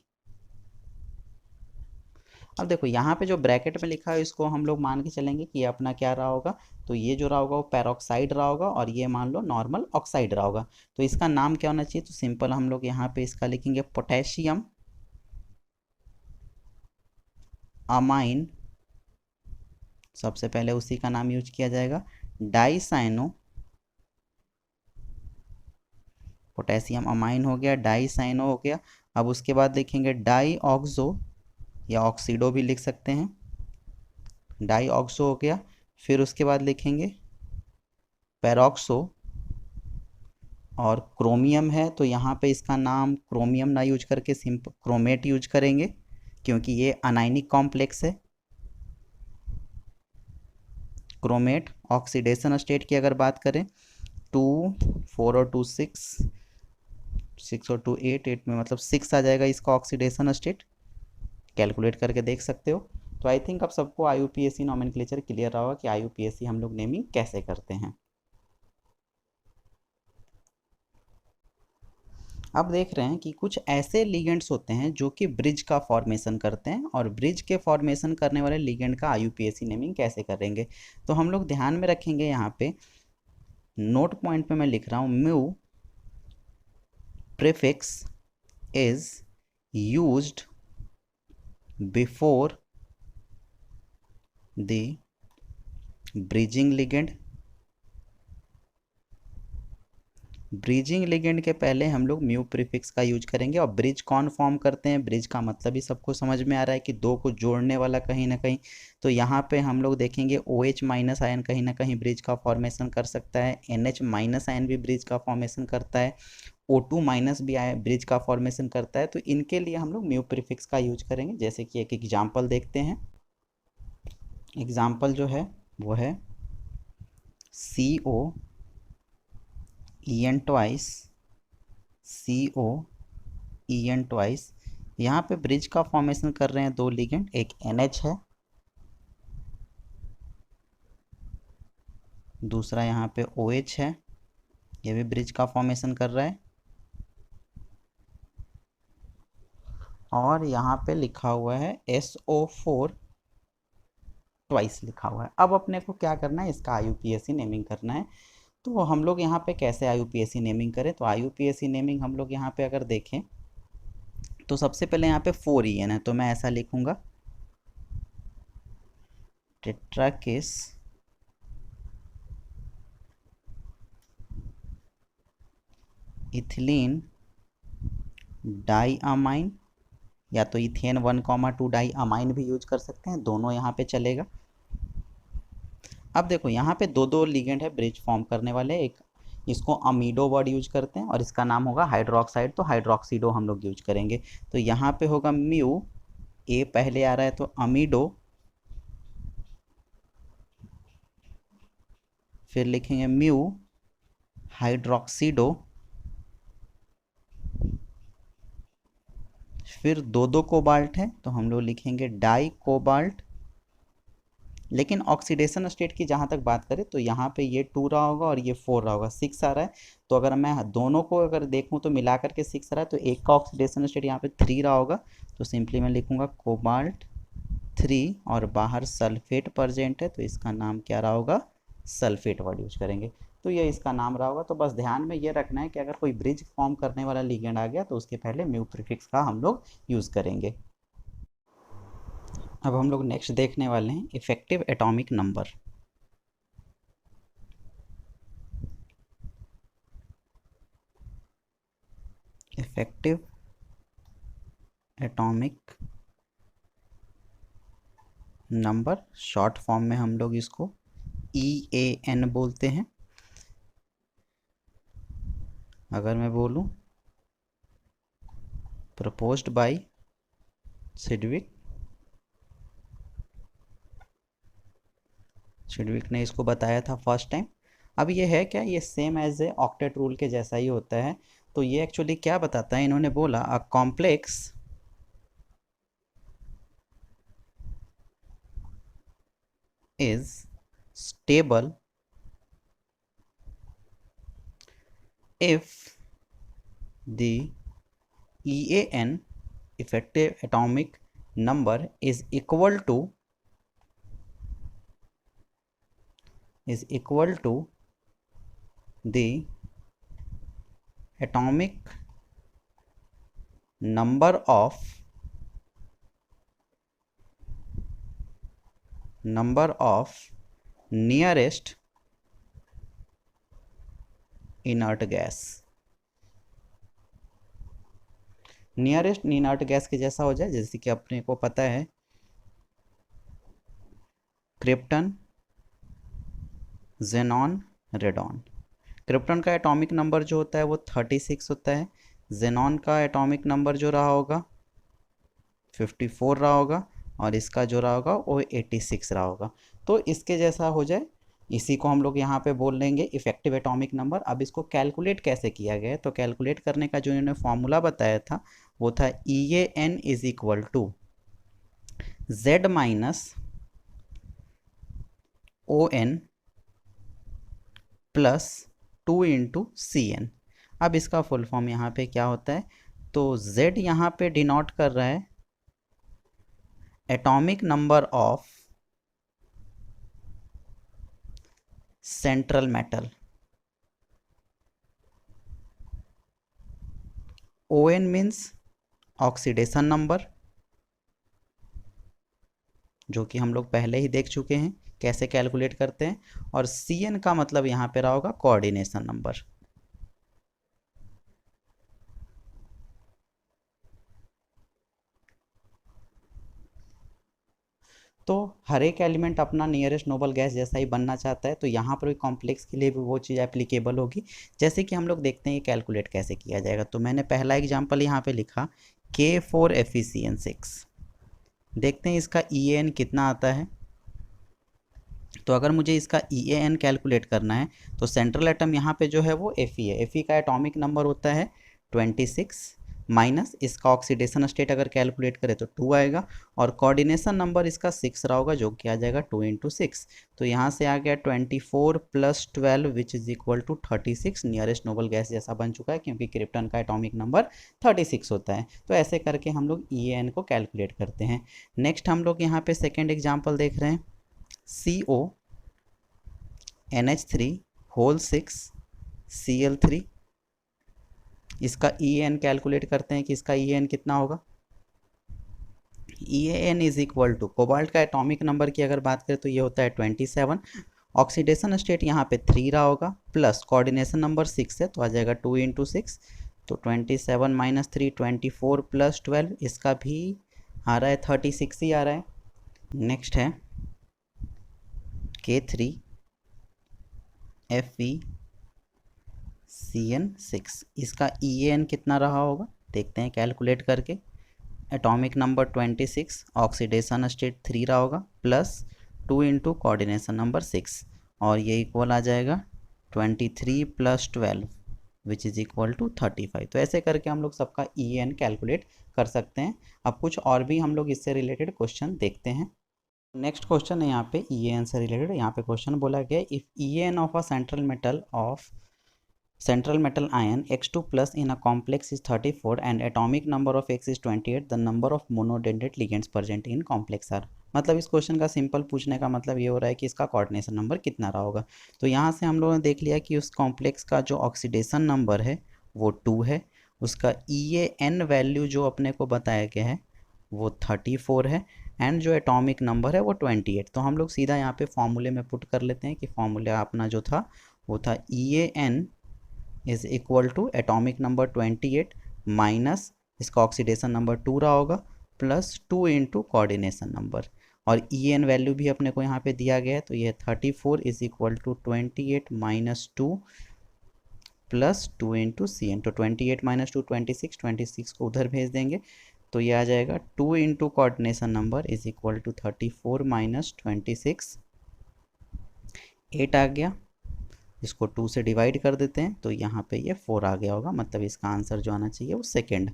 अब देखो यहाँ पे जो ब्रैकेट में लिखा है इसको हम लोग मान के चलेंगे कि ये अपना क्या रहा होगा, तो ये जो रहा होगा वो पैरोक्साइड रहा होगा और ये मान लो नॉर्मल ऑक्साइड रहा होगा। तो इसका नाम क्या होना चाहिए, तो सिंपल हम लोग यहाँ पे इसका लिखेंगे पोटेशियम अमाइन। सबसे पहले उसी का नाम यूज किया जाएगा, डाइसाइनो, पोटेशियम अमाइन हो गया, डाइसाइनो हो गया। अब उसके बाद लिखेंगे डाईऑक्सो या ऑक्सीडो भी लिख सकते हैं, डाईऑक्सो हो गया। फिर उसके बाद लिखेंगे पेरोक्सो, और क्रोमियम है तो यहाँ पे इसका नाम क्रोमियम ना यूज करके सिंपल क्रोमेट यूज करेंगे, क्योंकि ये अनायनिक कॉम्प्लेक्स है। क्रोमेट ऑक्सीडेशन स्टेट की अगर बात करें 2 4 और 2 6, 6 और 2 8, 8 में मतलब 6 आ जाएगा इसका ऑक्सीडेशन स्टेट। कैलकुलेट करके देख सकते हो। तो आई थिंक अब सबको IUPAC नॉमेनक्लेचर क्लियर रहा होगा कि IUPAC हम लोग नेमिंग कैसे करते हैं। अब देख रहे हैं कि कुछ ऐसे लिगेंड्स होते हैं जो कि ब्रिज का फॉर्मेशन करते हैं, और ब्रिज के फॉर्मेशन करने वाले लिगेंड का IUPAC नेमिंग कैसे करेंगे। तो हम लोग ध्यान में रखेंगे, यहाँ पे नोट पॉइंट पे मैं लिख रहा हूँ mu prefix is used before the bridging ligand. Bridging ligand के पहले हम लोग म्यू प्रीफिक्स का यूज करेंगे। और ब्रिज कौन फॉर्म करते हैं, ब्रिज का मतलब ही सबको समझ में आ रहा है कि दो को जोड़ने वाला कहीं ना कहीं। तो यहाँ पे हम लोग देखेंगे OH माइनस आयन कहीं ना कहीं ब्रिज का फॉर्मेशन कर सकता है, NH माइनस आयन भी ब्रिज का फॉर्मेशन करता है, O2 माइनस भी ब्रिज का फॉर्मेशन करता है। तो इनके लिए हम लोग म्यू प्रीफिक्स का यूज करेंगे। जैसे कि एक एग्जाम्पल देखते हैं। एग्जाम्पल जो है वो है CO EN twice CO EN twice. यहाँ पे ब्रिज का फॉर्मेशन कर रहे हैं दो लिगेंड, एक NH है, दूसरा यहाँ पे OH है, ये भी ब्रिज का फॉर्मेशन कर रहा है। और यहाँ पे लिखा हुआ है SO4 ट्वाइस लिखा हुआ है। अब अपने को क्या करना है, इसका IUPAC नेमिंग करना है। तो हम लोग यहाँ पे कैसे IUPAC नेमिंग करें, तो IUPAC नेमिंग हम लोग यहाँ पे अगर देखें तो सबसे पहले यहाँ पे 4EN है, तो मैं ऐसा लिखूंगा टेट्राकिस इथिलीन डाईअमाइन, या तो इथेन 1,2 डाईअमाइन भी यूज कर सकते हैं, दोनों यहाँ पे चलेगा। अब देखो यहाँ पे दो दो लिगेंड है ब्रिज फॉर्म करने वाले, एक इसको अमीडो वर्ड यूज करते हैं और इसका नाम होगा हाइड्रोक्साइड, तो हाइड्रोक्सीडो हम लोग यूज करेंगे। तो यहाँ पे होगा म्यू, ए पहले आ रहा है तो अमीडो, फिर लिखेंगे म्यू हाइड्रोक्सीडो, फिर दो दो कोबाल्ट है तो हम लोग लिखेंगे डाई कोबाल्ट। लेकिन ऑक्सीडेशन स्टेट की जहाँ तक बात करें तो यहाँ पे ये 2 रहा होगा और ये 4 रहा होगा, 6 आ रहा है। तो अगर मैं दोनों को अगर देखूँ तो मिला करके 6 रहा है, तो एक का ऑक्सीडेशन स्टेट यहाँ पे 3 रहा होगा। तो सिंपली मैं लिखूँगा कोबाल्ट 3, और बाहर सल्फेट प्रजेंट है तो इसका नाम क्या रहा होगा, सल्फेट वर्ड यूज करेंगे। तो ये इसका नाम रहा होगा। तो बस ध्यान में ये रखना है कि अगर कोई ब्रिज फॉर्म करने वाला लिगेंड आ गया तो उसके पहले म्यू प्रीफिक्स का हम लोग यूज़ करेंगे। अब हम लोग नेक्स्ट देखने वाले हैं effective atomic number. Effective atomic number, short form में हम लोग इसको EAN बोलते हैं। अगर मैं बोलूं प्रपोज्ड बाय सिडविक ने इसको बताया था फर्स्ट टाइम। अब ये है क्या, ये same as a octet rule के जैसा ही होता है। तो ये एक्चुअली क्या बताता है, इन्होंने बोला a complex is stable if the EAN effective atomic number is equal to the atomic number of nearest inert gas। Nearest inert gas के जैसा हो जाए, जैसे कि अपने को पता है क्रिप्टन, जेनॉन, रेडॉन। क्रिप्टन का एटॉमिक नंबर जो होता है वो 36 होता है। जेनॉन का एटॉमिक नंबर जो रहा होगा 54 रहा होगा और इसका जो रहा होगा वो 86 रहा होगा। तो इसके जैसा हो जाए, इसी को हम लोग यहाँ पे बोल लेंगे इफेक्टिव एटॉमिक नंबर। अब इसको कैलकुलेट कैसे किया गया है, तो कैलकुलेट करने का जो इन्होंने फॉर्मूला बताया था वो था EAN is equal to Z minus ON plus 2 into CN। अब इसका फुल फॉर्म यहाँ पे क्या होता है, तो Z यहाँ पे डिनोट कर रहा है atomic number of central metal, ON means oxidation number, जो कि हम लोग पहले ही देख चुके हैं कैसे कैलकुलेट करते हैं, और CN का मतलब यहाँ पे रहा होगा कोऑर्डिनेशन नंबर। तो हर एक एलिमेंट अपना नियरेस्ट नोबल गैस जैसा ही बनना चाहता है, तो यहाँ पर भी कॉम्प्लेक्स के लिए भी वो चीज़ एप्लीकेबल होगी। जैसे कि हम लोग देखते हैं ये कैलकुलेट कैसे किया जाएगा। तो मैंने पहला एग्जांपल यहाँ पे लिखा K4FeCN6। देखते हैं इसका EAN कितना आता है। तो अगर मुझे इसका EAN कैलकुलेट करना है तो सेंट्रल एटम यहाँ पे जो है वो Fe है। Fe का एटॉमिक नंबर होता है 26 माइनस इसका ऑक्सीडेशन स्टेट अगर कैलकुलेट करें तो 2 आएगा, और कोऑर्डिनेशन नंबर इसका 6 रहा होगा, जो कि आ जाएगा 2 इंटू 6। तो यहाँ से आ गया 24 plus 12 which is equal to 36। Nearest noble gas जैसा बन चुका है, क्योंकि क्रिप्टन का एटॉमिक नंबर 36 होता है। तो ऐसे करके हम लोग EAN को कैलकुलेट करते हैं। नेक्स्ट हम लोग यहाँ पे सेकेंड एग्जाम्पल देख रहे हैं, CO NH3 होल 6 Cl3। इसका EAN कैलकुलेट करते हैं कि इसका EAN कितना होगा। EAN is equal to cobalt का एटॉमिक नंबर की अगर बात करें तो ये होता है 27, ऑक्सीडेशन स्टेट यहाँ पे 3 रहा होगा, प्लस कोऑर्डिनेशन नंबर 6 है तो आ जाएगा 2 इंटू 6। तो 27 माइनस 3 24 प्लस 12, इसका भी आ रहा है 36 ही आ रहा है। नेक्स्ट है K3FeCN6। इसका EAN कितना रहा होगा देखते हैं कैलकुलेट करके। एटॉमिक नंबर 26, ऑक्सीडेशन स्टेट 3 रहा होगा, प्लस 2 इंटू कोऑर्डिनेशन नंबर 6, और ये इक्वल आ जाएगा 23 plus 12 which is equal to 35। तो ऐसे करके हम लोग सबका EAN कैलकुलेट कर सकते हैं। अब कुछ और भी हम लोग इससे रिलेटेड क्वेश्चन देखते हैं। नेक्स्ट क्वेश्चन है यहाँ पे EAN से रिलेटेड। यहाँ पे क्वेश्चन बोला गया if EAN of a central metal ion X2 plus in a complex is 34 and atomic number of X is 28, the number of monodendrite ligands present in complex are। मतलब इस question का simple पूछने का मतलब ये हो रहा है कि इसका कोऑर्डिनेशन नंबर कितना रहा होगा। तो यहाँ से हम लोगों ने देख लिया कि उस कॉम्प्लेक्स का जो ऑक्सीडेशन नंबर है वो 2 है, उसका EAN वैल्यू जो अपने को बताया गया है वो 34 है, एंड जो एटॉमिक नंबर है वो 28। तो हम लोग सीधा यहाँ पे फॉर्मूले में पुट कर लेते हैं कि फॉर्मूला अपना जो था वो था EAN is equal to atomic number 28 minus इसका ऑक्सीडेशन नंबर 2 रहा होगा, प्लस 2 इंटू कोऑर्डिनेशन नंबर, और EAN वैल्यू भी अपने को यहाँ पे दिया गया है। तो ये 34 is equal to 28 minus 2 plus 2 into CN। तो 28 माइनस 2 26, 26 को उधर भेज देंगे तो ये आ जाएगा 2 into coordination number is equal to 34 minus 26, 8 आ गया। इसको 2 से डिवाइड कर देते हैं तो यहाँ पे ये 4 आ गया होगा, मतलब इसका आंसर जो आना चाहिए वो सेकेंड।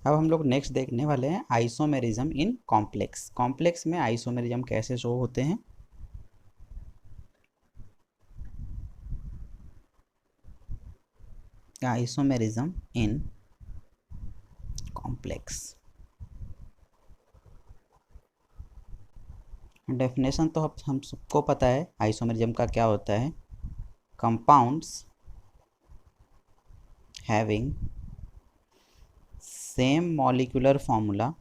अब हम लोग नेक्स्ट देखने वाले हैं आइसोमेरिज्म इन कॉम्प्लेक्स। कॉम्प्लेक्स में आइसोमेरिज्म कैसे शो होते हैं। आइसोमेरिज्म इन कॉम्प्लेक्स, डेफिनेशन तो हम सबको पता है आइसोमेरिज्म का क्या होता है। Compounds having same molecular formula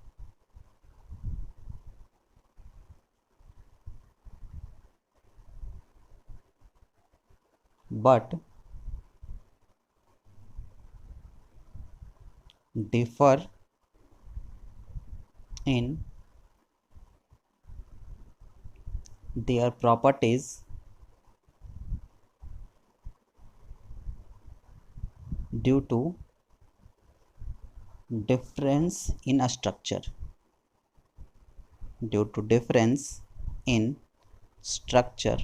but differ in their properties due to difference in a structure, due to difference in structure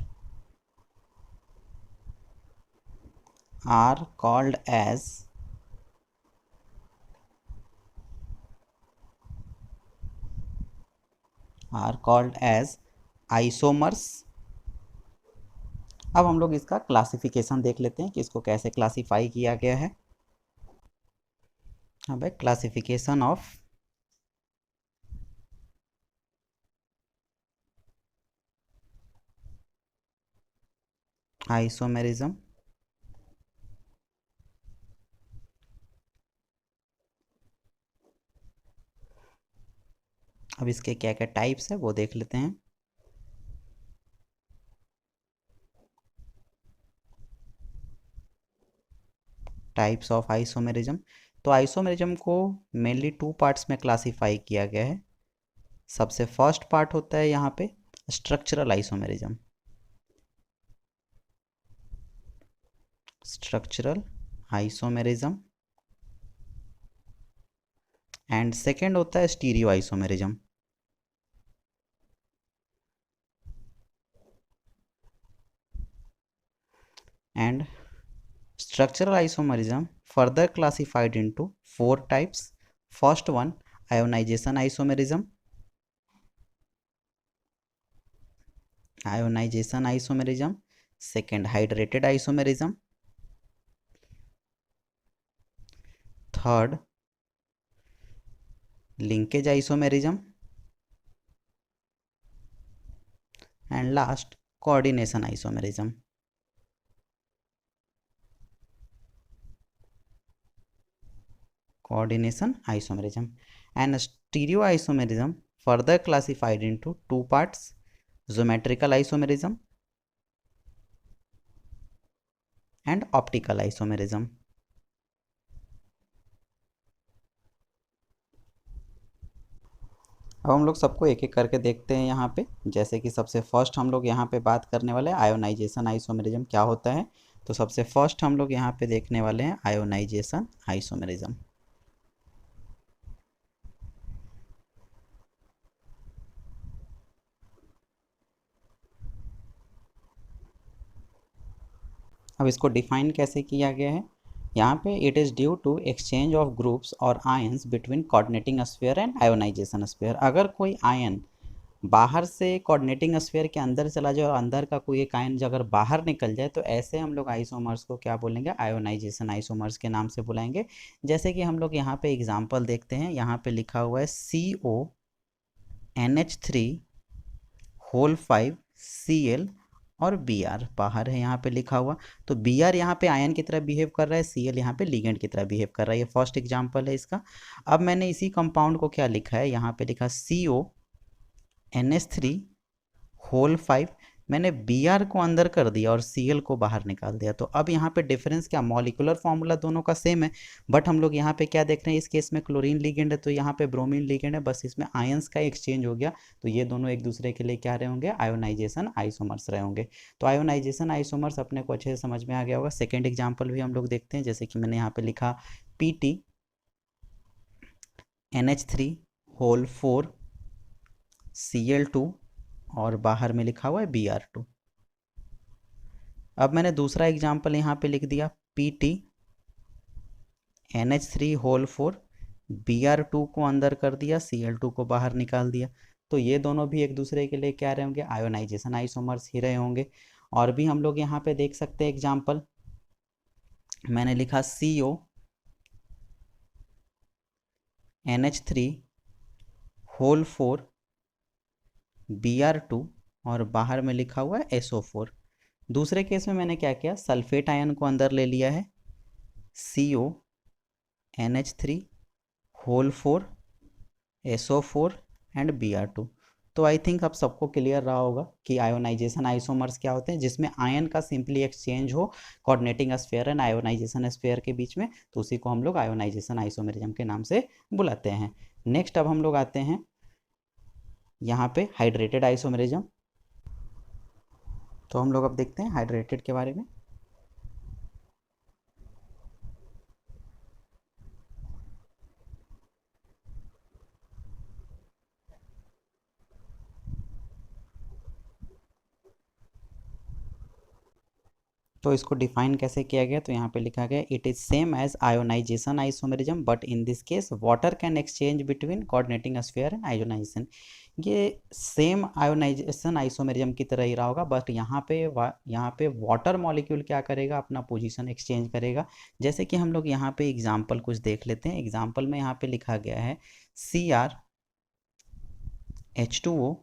are called as isomers. अब हम लोग इसका क्लासिफिकेशन देख लेते हैं कि इसको कैसे क्लासिफाई किया गया है. अब है क्लासिफिकेशन ऑफ आइसोमेरिज्म. अब इसके क्या क्या टाइप्स है वो देख लेते हैं. Types of isomerism. तो आइसोमेरिज्म को मेनली टू पार्ट्स में क्लासिफाई किया गया है. सबसे फर्स्ट पार्ट होता है यहाँ पे structural isomerism. Structural isomerism. And second होता है stereo isomerism. And structural isomerism further classified into four types. First one, ionization isomerism. Ionization isomerism. Second, hydrated isomerism. Third, linkage isomerism. And last, coordination isomerism. Coordination isomerism. And stereoisomerism further classified into two parts, geometrical isomerism and optical isomerism. अब हम लोग सबको एक एक करके देखते हैं यहाँ पे. जैसे कि सबसे फर्स्ट हम लोग यहाँ पे बात करने वाले हैं आयोनाइजेशन आइसोमेरिज्म क्या होता है. तो सबसे फर्स्ट हम लोग यहाँ पे देखने वाले हैं आयोनाइजेशन आइसोमेरिज्म. अब इसको डिफाइन कैसे किया गया है. यहाँ पे it is due to exchange of groups और ions between coordinating sphere and ionisation sphere. अगर कोई आयन बाहर से कोऑर्डिनेटिंग स्फीयर के अंदर चला जाए और अंदर का कोई एक आयन अगर बाहर निकल जाए तो ऐसे हम लोग आइसोमर्स को क्या बोलेंगे, आयोनाइजेशन आइसोमर्स के नाम से बुलाएंगे. जैसे कि हम लोग यहाँ पे एग्जांपल देखते हैं. यहाँ पे लिखा हुआ है CONH3 और Br बाहर है यहाँ पे लिखा हुआ. तो Br यहाँ पे आयन की तरह बिहेव कर रहा है, Cl यहाँ पे लिगेंड की तरह बिहेव कर रहा है. ये फर्स्ट एग्जांपल है इसका. अब मैंने इसी कंपाउंड को क्या लिखा है, यहाँ पे लिखा CONH3 मैंने Br को अंदर कर दिया और Cl को बाहर निकाल दिया. तो अब यहाँ पे डिफरेंस क्या, मॉलिक्यूलर फॉर्मूला दोनों का सेम है, बट हम लोग यहाँ पे क्या देख रहे हैं, इस केस में क्लोरीन लिगेंड है तो यहाँ पे ब्रोमीन लिगेंड है, बस इसमें आयंस का एक्सचेंज हो गया. तो ये दोनों एक दूसरे के लिए क्या रहे होंगे, आयोनाइजेशन आइसोमर्स रहे होंगे. तो आयोनाइजेशन आइसोमर्स अपने को अच्छे से समझ में आ गया होगा. सेकेंड एग्जाम्पल भी हम लोग देखते हैं. जैसे कि मैंने यहाँ पे लिखा PT NH3 और बाहर में लिखा हुआ है Br2. अब मैंने दूसरा एग्जाम्पल यहाँ पे लिख दिया PT NH3 Br2 को अंदर कर दिया, Cl2 को बाहर निकाल दिया. तो ये दोनों भी एक दूसरे के लिए क्या रहे होंगे, आयोनाइजेशन आइसोमर्स ही रहे होंगे. और भी हम लोग यहाँ पे देख सकते हैं एग्जाम्पल. मैंने लिखा CONH3 Br2 और बाहर में लिखा हुआ है SO4. दूसरे केस में मैंने क्या किया, सल्फेट आयन को अंदर ले लिया है, CONH3 SO4 एंड Br2. तो आई थिंक अब सबको क्लियर रहा होगा कि आयोनाइजेशन आइसोमर्स क्या होते हैं, जिसमें आयन का सिंपली एक्सचेंज हो coordinating sphere and ionisation sphere के बीच में. तो उसी को हम लोग आयोनाइजेशन आइसोमेरिज्म के नाम से बुलाते हैं. नेक्स्ट अब हम लोग आते हैं यहाँ पे हाइड्रेटेड आइसोमेरिज्म. तो हम लोग अब देखते हैं हाइड्रेटेड के बारे में. तो इसको डिफाइन कैसे किया गया, तो यहाँ पे लिखा गया it is same as ionization isomerism but in this case water can exchange between coordinating sphere and ionization. ये सेम आयोनाइजेशन आइसोमेरिज्म की तरह ही रहा होगा, बट यहाँ पे वाटर मॉलिक्यूल क्या करेगा, अपना पोजीशन एक्सचेंज करेगा। जैसे कि हम लोग यहाँ पे एग्जांपल कुछ देख लेते हैं। एग्जांपल में यहाँ पे लिखा गया है CrH2O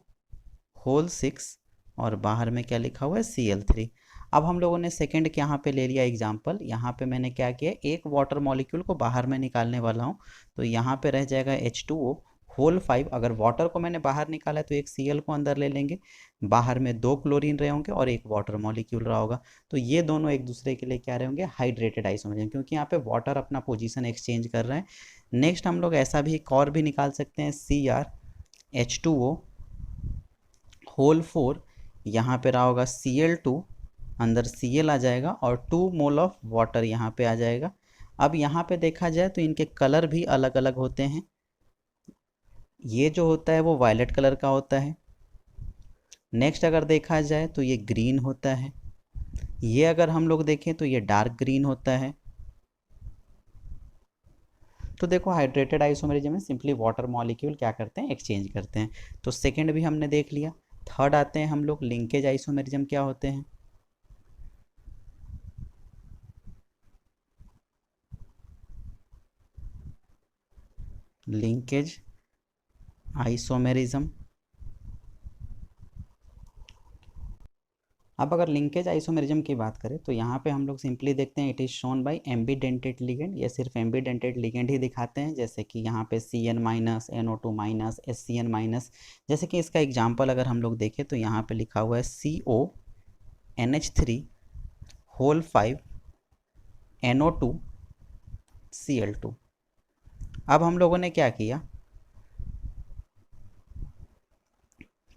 होल 6 और बाहर में क्या लिखा हुआ है Cl3। अब हम लोगों ने सेकंड के यहाँ पे ले लिया एग्जांपल। यहाँ पे मैंने क्या किया, एक वाटर मॉलिक्यूल को बाहर में निकालने वाला हूँ, तो यहाँ पे रह जाएगा H2O होल 5। अगर वाटर को मैंने बाहर निकाला है तो एक Cl को अंदर ले लेंगे, बाहर में 2 क्लोरीन रहे होंगे और एक वाटर मॉलिक्यूल रहा होगा। तो ये दोनों एक दूसरे के लिए क्या रहे होंगे, हाइड्रेटेड आइसोमेरिज्म, क्योंकि यहाँ पे वाटर अपना पोजीशन एक्सचेंज कर रहे हैं। नेक्स्ट हम लोग ऐसा भी एक और भी निकाल सकते हैं, CrH2O होल 4, यहाँ पे रहा होगा Cl2, अंदर Cl आ जाएगा और 2 मोल ऑफ वाटर यहाँ पे आ जाएगा। अब यहाँ पे देखा जाए तो इनके कलर भी अलग अलग होते हैं। ये जो होता है वो वायलेट कलर का होता है। नेक्स्ट अगर देखा जाए तो ये ग्रीन होता है। ये अगर हम लोग देखें तो ये डार्क ग्रीन होता है। तो देखो हाइड्रेटेड आइसोमेरिज्म में सिंपली वाटर मॉलिक्यूल क्या करते हैं, एक्सचेंज करते हैं। तो सेकंड भी हमने देख लिया। थर्ड आते हैं हम लोग, लिंकेज आइसोमेरिज्म क्या होते हैं। लिंकेज आइसोमेरिज्म, अब अगर लिंकेज आइसोमेरिज्म की बात करें तो यहाँ पे हम लोग सिंपली देखते हैं it is shown by एम्बीडेंटेड ligand. ये सिर्फ एम्बीडेंटेड लिगेंड ही दिखाते हैं, जैसे कि यहाँ पे Cn minus, NO2 minus, SCN minus. जैसे कि इसका एग्जांपल अगर हम लोग देखें तो यहाँ पे लिखा हुआ है CONH3 होल 5 NO2 Cl2। अब हम लोगों ने क्या किया,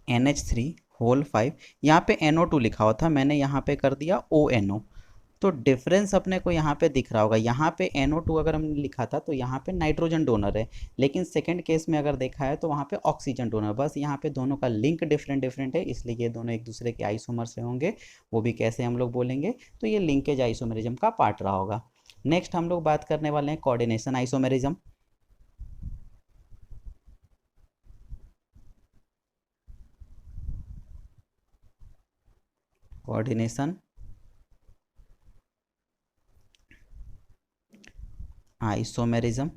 NH3 होल 5, यहाँ पे NO2 लिखा हुआ था, मैंने यहाँ पे कर दिया ONO। तो डिफरेंस अपने को यहाँ पे दिख रहा होगा। यहाँ पे NO2 अगर हमने लिखा था तो यहाँ पे नाइट्रोजन डोनर है, लेकिन सेकंड केस में अगर देखा है तो वहाँ पे ऑक्सीजन डोनर। बस यहाँ पे दोनों का लिंक डिफरेंट डिफरेंट है, इसलिए ये दोनों एक दूसरे के आइसोमर से होंगे। वो भी कैसे हम लोग बोलेंगे, तो ये लिंकेज आइसोमेरिज्म का पार्ट रहा होगा। नेक्स्ट हम लोग बात करने वाले हैं कोऑर्डिनेशन आइसोमेरिज्म। कोऑर्डिनेशन आइसोमेरिज्म,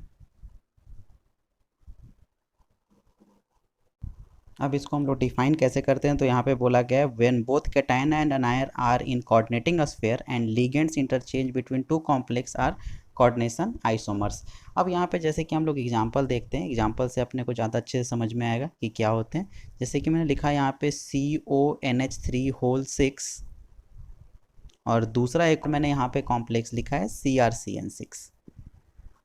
अब इसको हम लोग डिफाइन कैसे करते हैं, तो यहाँ पे बोला गया है when both cation and anion are in coordinating sphere and ligands interchange between two complex are coordination isomers. अब यहाँ पे जैसे कि हम लोग एग्जांपल देखते हैं, एग्जांपल से अपने को ज़्यादा अच्छे से समझ में आएगा कि क्या होते हैं। जैसे कि मैंने लिखा है यहाँ पे CONH3 होल 6 और दूसरा एक मैंने यहाँ पे कॉम्प्लेक्स लिखा है CrCN6।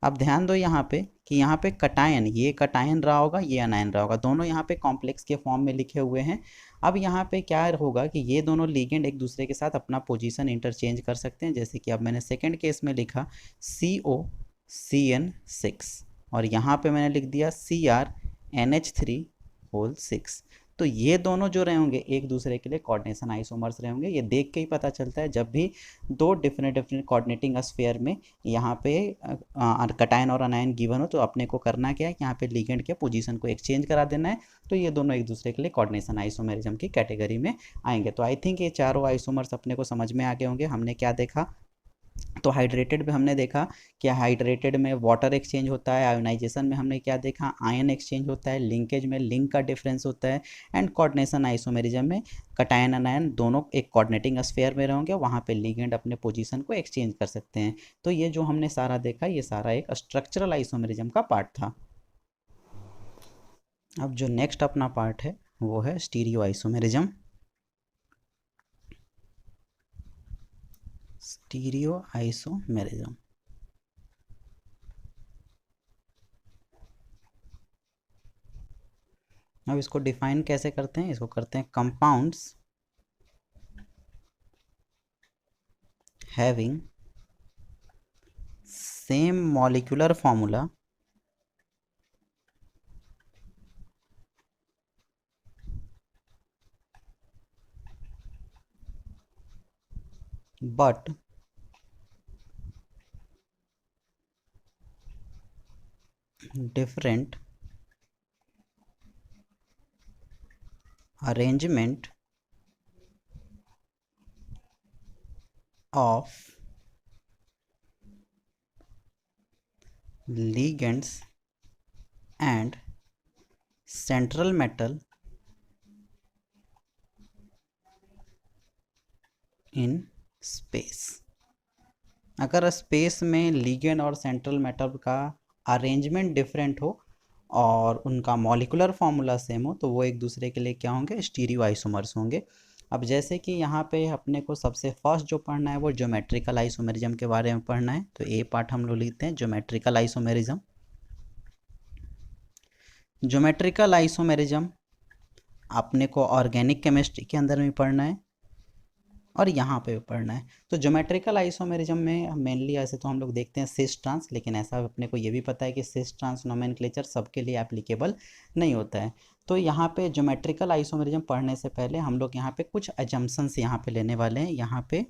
अब ध्यान दो यहाँ पे कि यहाँ पे कटायन, ये कटायन रहा होगा, ये अनायन रहा होगा, दोनों यहाँ पे कॉम्प्लेक्स के फॉर्म में लिखे हुए हैं। अब यहाँ पे क्या होगा कि ये दोनों लिगेंड एक दूसरे के साथ अपना पोजीशन इंटरचेंज कर सकते हैं। जैसे कि अब मैंने सेकंड केस में लिखा COCN6 और यहाँ पे मैंने लिख दिया CrNH3 होल 6। तो ये दोनों जो रहे होंगे एक दूसरे के लिए कोऑर्डिनेशन आइसोमर्स रहे होंगे। ये देख के ही पता चलता है जब भी दो डिफरेंट डिफरेंट कोऑर्डिनेटिंग स्फीयर में यहाँ पे कटायन और अनायन गिवन हो, तो अपने को करना क्या है कि यहाँ पे लिगेंड के पोजीशन को एक्सचेंज करा देना है। तो ये दोनों एक दूसरे के लिए कोऑर्डिनेशन आइसोमेरिज्म की कैटेगरी में आएंगे। तो आई थिंक ये चारों आइसोमर्स अपने को समझ में आ गए होंगे। हमने क्या देखा, तो हाइड्रेटेड में हमने देखा कि हाइड्रेटेड में वाटर एक्सचेंज होता है, आयोनाइजेशन में हमने क्या देखा, आयन एक्सचेंज होता है, लिंकेज में लिंक का डिफरेंस होता है, एंड कोऑर्डिनेशन आइसोमेरिज्म में कटायन अनायन दोनों एक कोऑर्डिनेटिंग स्फीयर में रहेंगे, वहाँ पे लिगेंड अपने पोजीशन को एक्सचेंज कर सकते हैं। तो ये जो हमने सारा देखा, ये सारा एक स्ट्रक्चरल आइसोमेरिज्म का पार्ट था। अब जो नेक्स्ट अपना पार्ट है वो है स्टीरियो आइसोमेरिज्म। स्टीरियो आइसोमेरिज्म, अब इसको डिफाइन कैसे करते हैं, इसको करते हैं compounds having same molecular formula but different arrangement of ligands and central metal in space। अगर स्पेस में लिगेंड और सेंट्रल मेटल का अरेंजमेंट डिफरेंट हो और उनका मॉलिक्यूलर फार्मूला सेम हो तो वो एक दूसरे के लिए क्या होंगे, स्टीरियो आइसोमर्स होंगे। अब जैसे कि यहाँ पे अपने को सबसे फर्स्ट जो पढ़ना है वो ज्योमेट्रिकल आइसोमेरिज्म के बारे में पढ़ना है। तो ए पार्ट हम लोग लिखते हैं ज्योमेट्रिकल आइसोमेरिज्म। ज्योमेट्रिकल आइसोमेरिज्म अपने को ऑर्गेनिक केमिस्ट्री के अंदर में पढ़ना है और यहाँ पे पढ़ना है। तो ज्योमेट्रिकल आइसोमेरिज्म में मेनली ऐसे तो हम लोग देखते हैं सिस ट्रांस, लेकिन ऐसा अपने को ये भी पता है कि सिस ट्रांस नोमेनक्लेचर सबके लिए एप्लीकेबल नहीं होता है। तो यहाँ पे ज्योमेट्रिकल आइसोमेरिज्म पढ़ने से पहले हम लोग यहाँ पे कुछ अजम्पशंस यहाँ पे लेने वाले हैं। यहाँ पे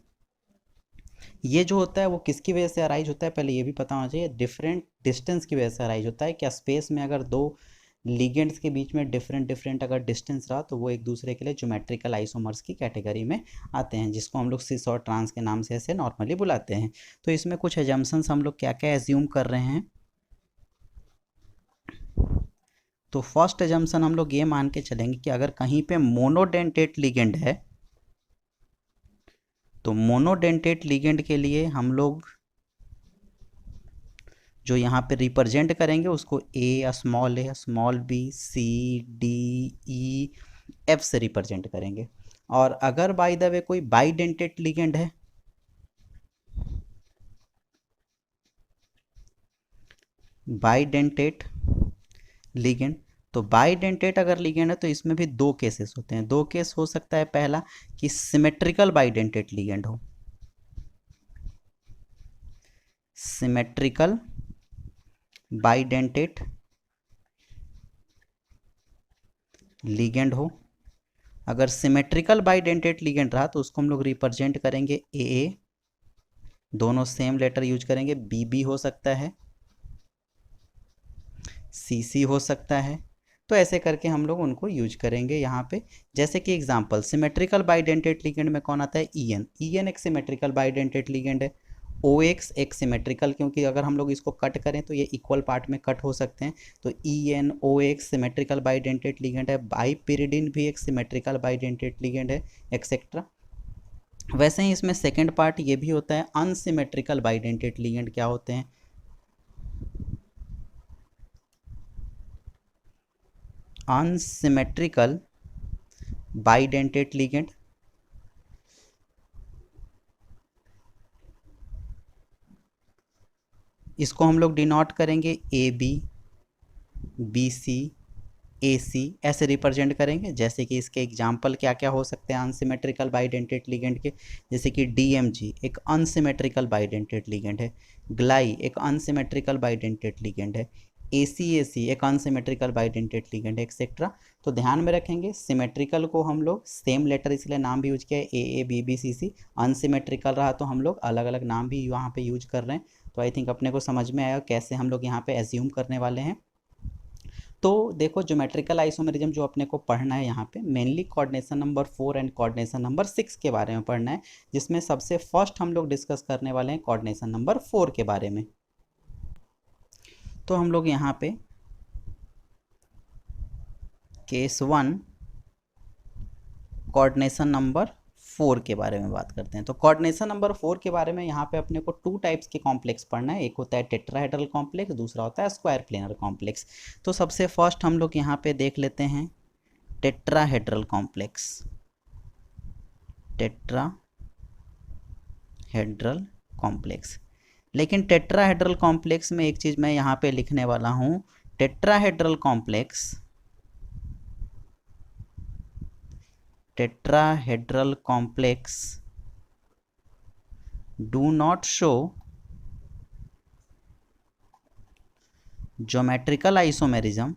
ये जो होता है वो किसकी वजह से अराइज होता है, पहले ये भी पता होना चाहिए। डिफरेंट डिस्टेंस की वजह से अराइज होता है। क्या स्पेस में अगर दो लिगेंड्स के बीच में डिफरेंट अगर डिस्टेंस रहा तो वो एक दूसरे के लिए ज्योमेट्रिकल आइसोमर्स की कैटेगरी में आते हैं, जिसको हम लोग सिस और ट्रांस के नाम से ऐसे नॉर्मली बुलाते हैं। तो इसमें कुछ एजम्पशंस हम लोग क्या क्या एज्यूम कर रहे हैं। तो फर्स्ट एजम्पशन हम लोग ये मान के चलेंगे कि अगर कहीं पे मोनोडेंटेट लिगेंड है तो मोनोडेंटेट लिगेंड के लिए हम लोग जो यहाँ पे रिप्रेजेंट करेंगे उसको A small B C D E F से रिप्रेजेंट करेंगे। और अगर बाय द वे कोई बाइडेंटेट लिगेंड है, बाइडेंटेट लिगेंड, तो बाइडेंटेट अगर लिगेंड है तो इसमें भी दो केसेस होते हैं। दो केस हो सकता है, पहला कि सिमेट्रिकल बाइडेंटेट लिगेंड हो, सिमेट्रिकल बाइडेंटेट लिगेंड हो। अगर सिमेट्रिकल बाइडेंटेट लिगेंड रहा तो उसको हम लोग रिप्रेजेंट करेंगे ए, दोनों सेम लेटर यूज करेंगे। बी हो सकता है, सी हो सकता है। तो ऐसे करके हम लोग उनको यूज करेंगे यहाँ पे। जैसे कि एग्जांपल सिमेट्रिकल बाइडेंटेट लिगेंड में कौन आता है, ई एन एक सिमेट्रिकल बाइडेंटेट लिगेंड है। ओ एक्स एक सिमेट्रिकल, क्योंकि अगर हम लोग इसको कट करें तो ये इक्वल पार्ट में कट हो सकते हैं। तो E N O X symmetrical bidentate ligand है। बाइपिरिडिन भी एक सिमेट्रिकल बाइडेंटेट लिगेंड है, एक्सेट्रा। वैसे ही इसमें सेकेंड पार्ट ये भी होता है, अनसिमेट्रिकल बाइडेंटेट लिगेंड क्या होते हैं, अनसिमेट्रिकल बाइडेंटेट लिगेंड। इसको हम लोग डिनोट करेंगे ए बी सी ए सी ऐसे रिप्रेजेंट करेंगे। जैसे कि इसके एग्जाम्पल क्या क्या हो सकते हैं अनसिमेट्रिकल बाइडेंटेट लिगेंड के, जैसे कि DMG एक अनसिमेट्रिकल बाइडेंटेट लिगेंड है, ग्लाई एक अनसिमेट्रिकल बाइडेंटेट लिगेंड है, ACAC एक अनसिमेट्रिकल बाइडेंटेट लिगेंड है, एक्सेट्रा। तो ध्यान में रखेंगे सिमेट्रिकल को हम लोग सेम लेटर इसलिए नाम भी यूज किया है AABBCC। अनसिमेट्रिकल रहा तो हम लोग अलग अलग नाम भी यहाँ पे यूज कर रहे हैं। तो आई थिंक अपने को समझ में आया कैसे हम लोग यहाँ पे एज्यूम करने वाले हैं। तो देखो ज्योमेट्रिकल आइसोमेरिज्म जो अपने को पढ़ना है यहाँ पे mainly coordination number 4 and coordination number 6 के बारे में पढ़ना है, जिसमें सबसे फर्स्ट हम लोग डिस्कस करने वाले हैं कोऑर्डिनेशन नंबर 4 के बारे में। तो हम लोग यहाँ पे केस 1 कोऑर्डिनेशन नंबर 4 के बारे में बात करते हैं। तो कोऑर्डिनेशन नंबर 4 के बारे में यहाँ पे अपने को 2 टाइप्स के कॉम्प्लेक्स पढ़ना है। एक होता है टेट्राहेड्रल कॉम्प्लेक्स, दूसरा होता है स्क्वायर प्लेनर कॉम्प्लेक्स। तो सबसे फर्स्ट हम लोग यहाँ पे देख लेते हैं टेट्राहेड्रल कॉम्प्लेक्स। टेट्राहेड्रल कॉम्प्लेक्स, लेकिन टेट्राहेड्रल कॉम्प्लेक्स में एक चीज़ मैं यहाँ पे लिखने वाला हूँ, tetrahedral complex do not show geometrical isomerism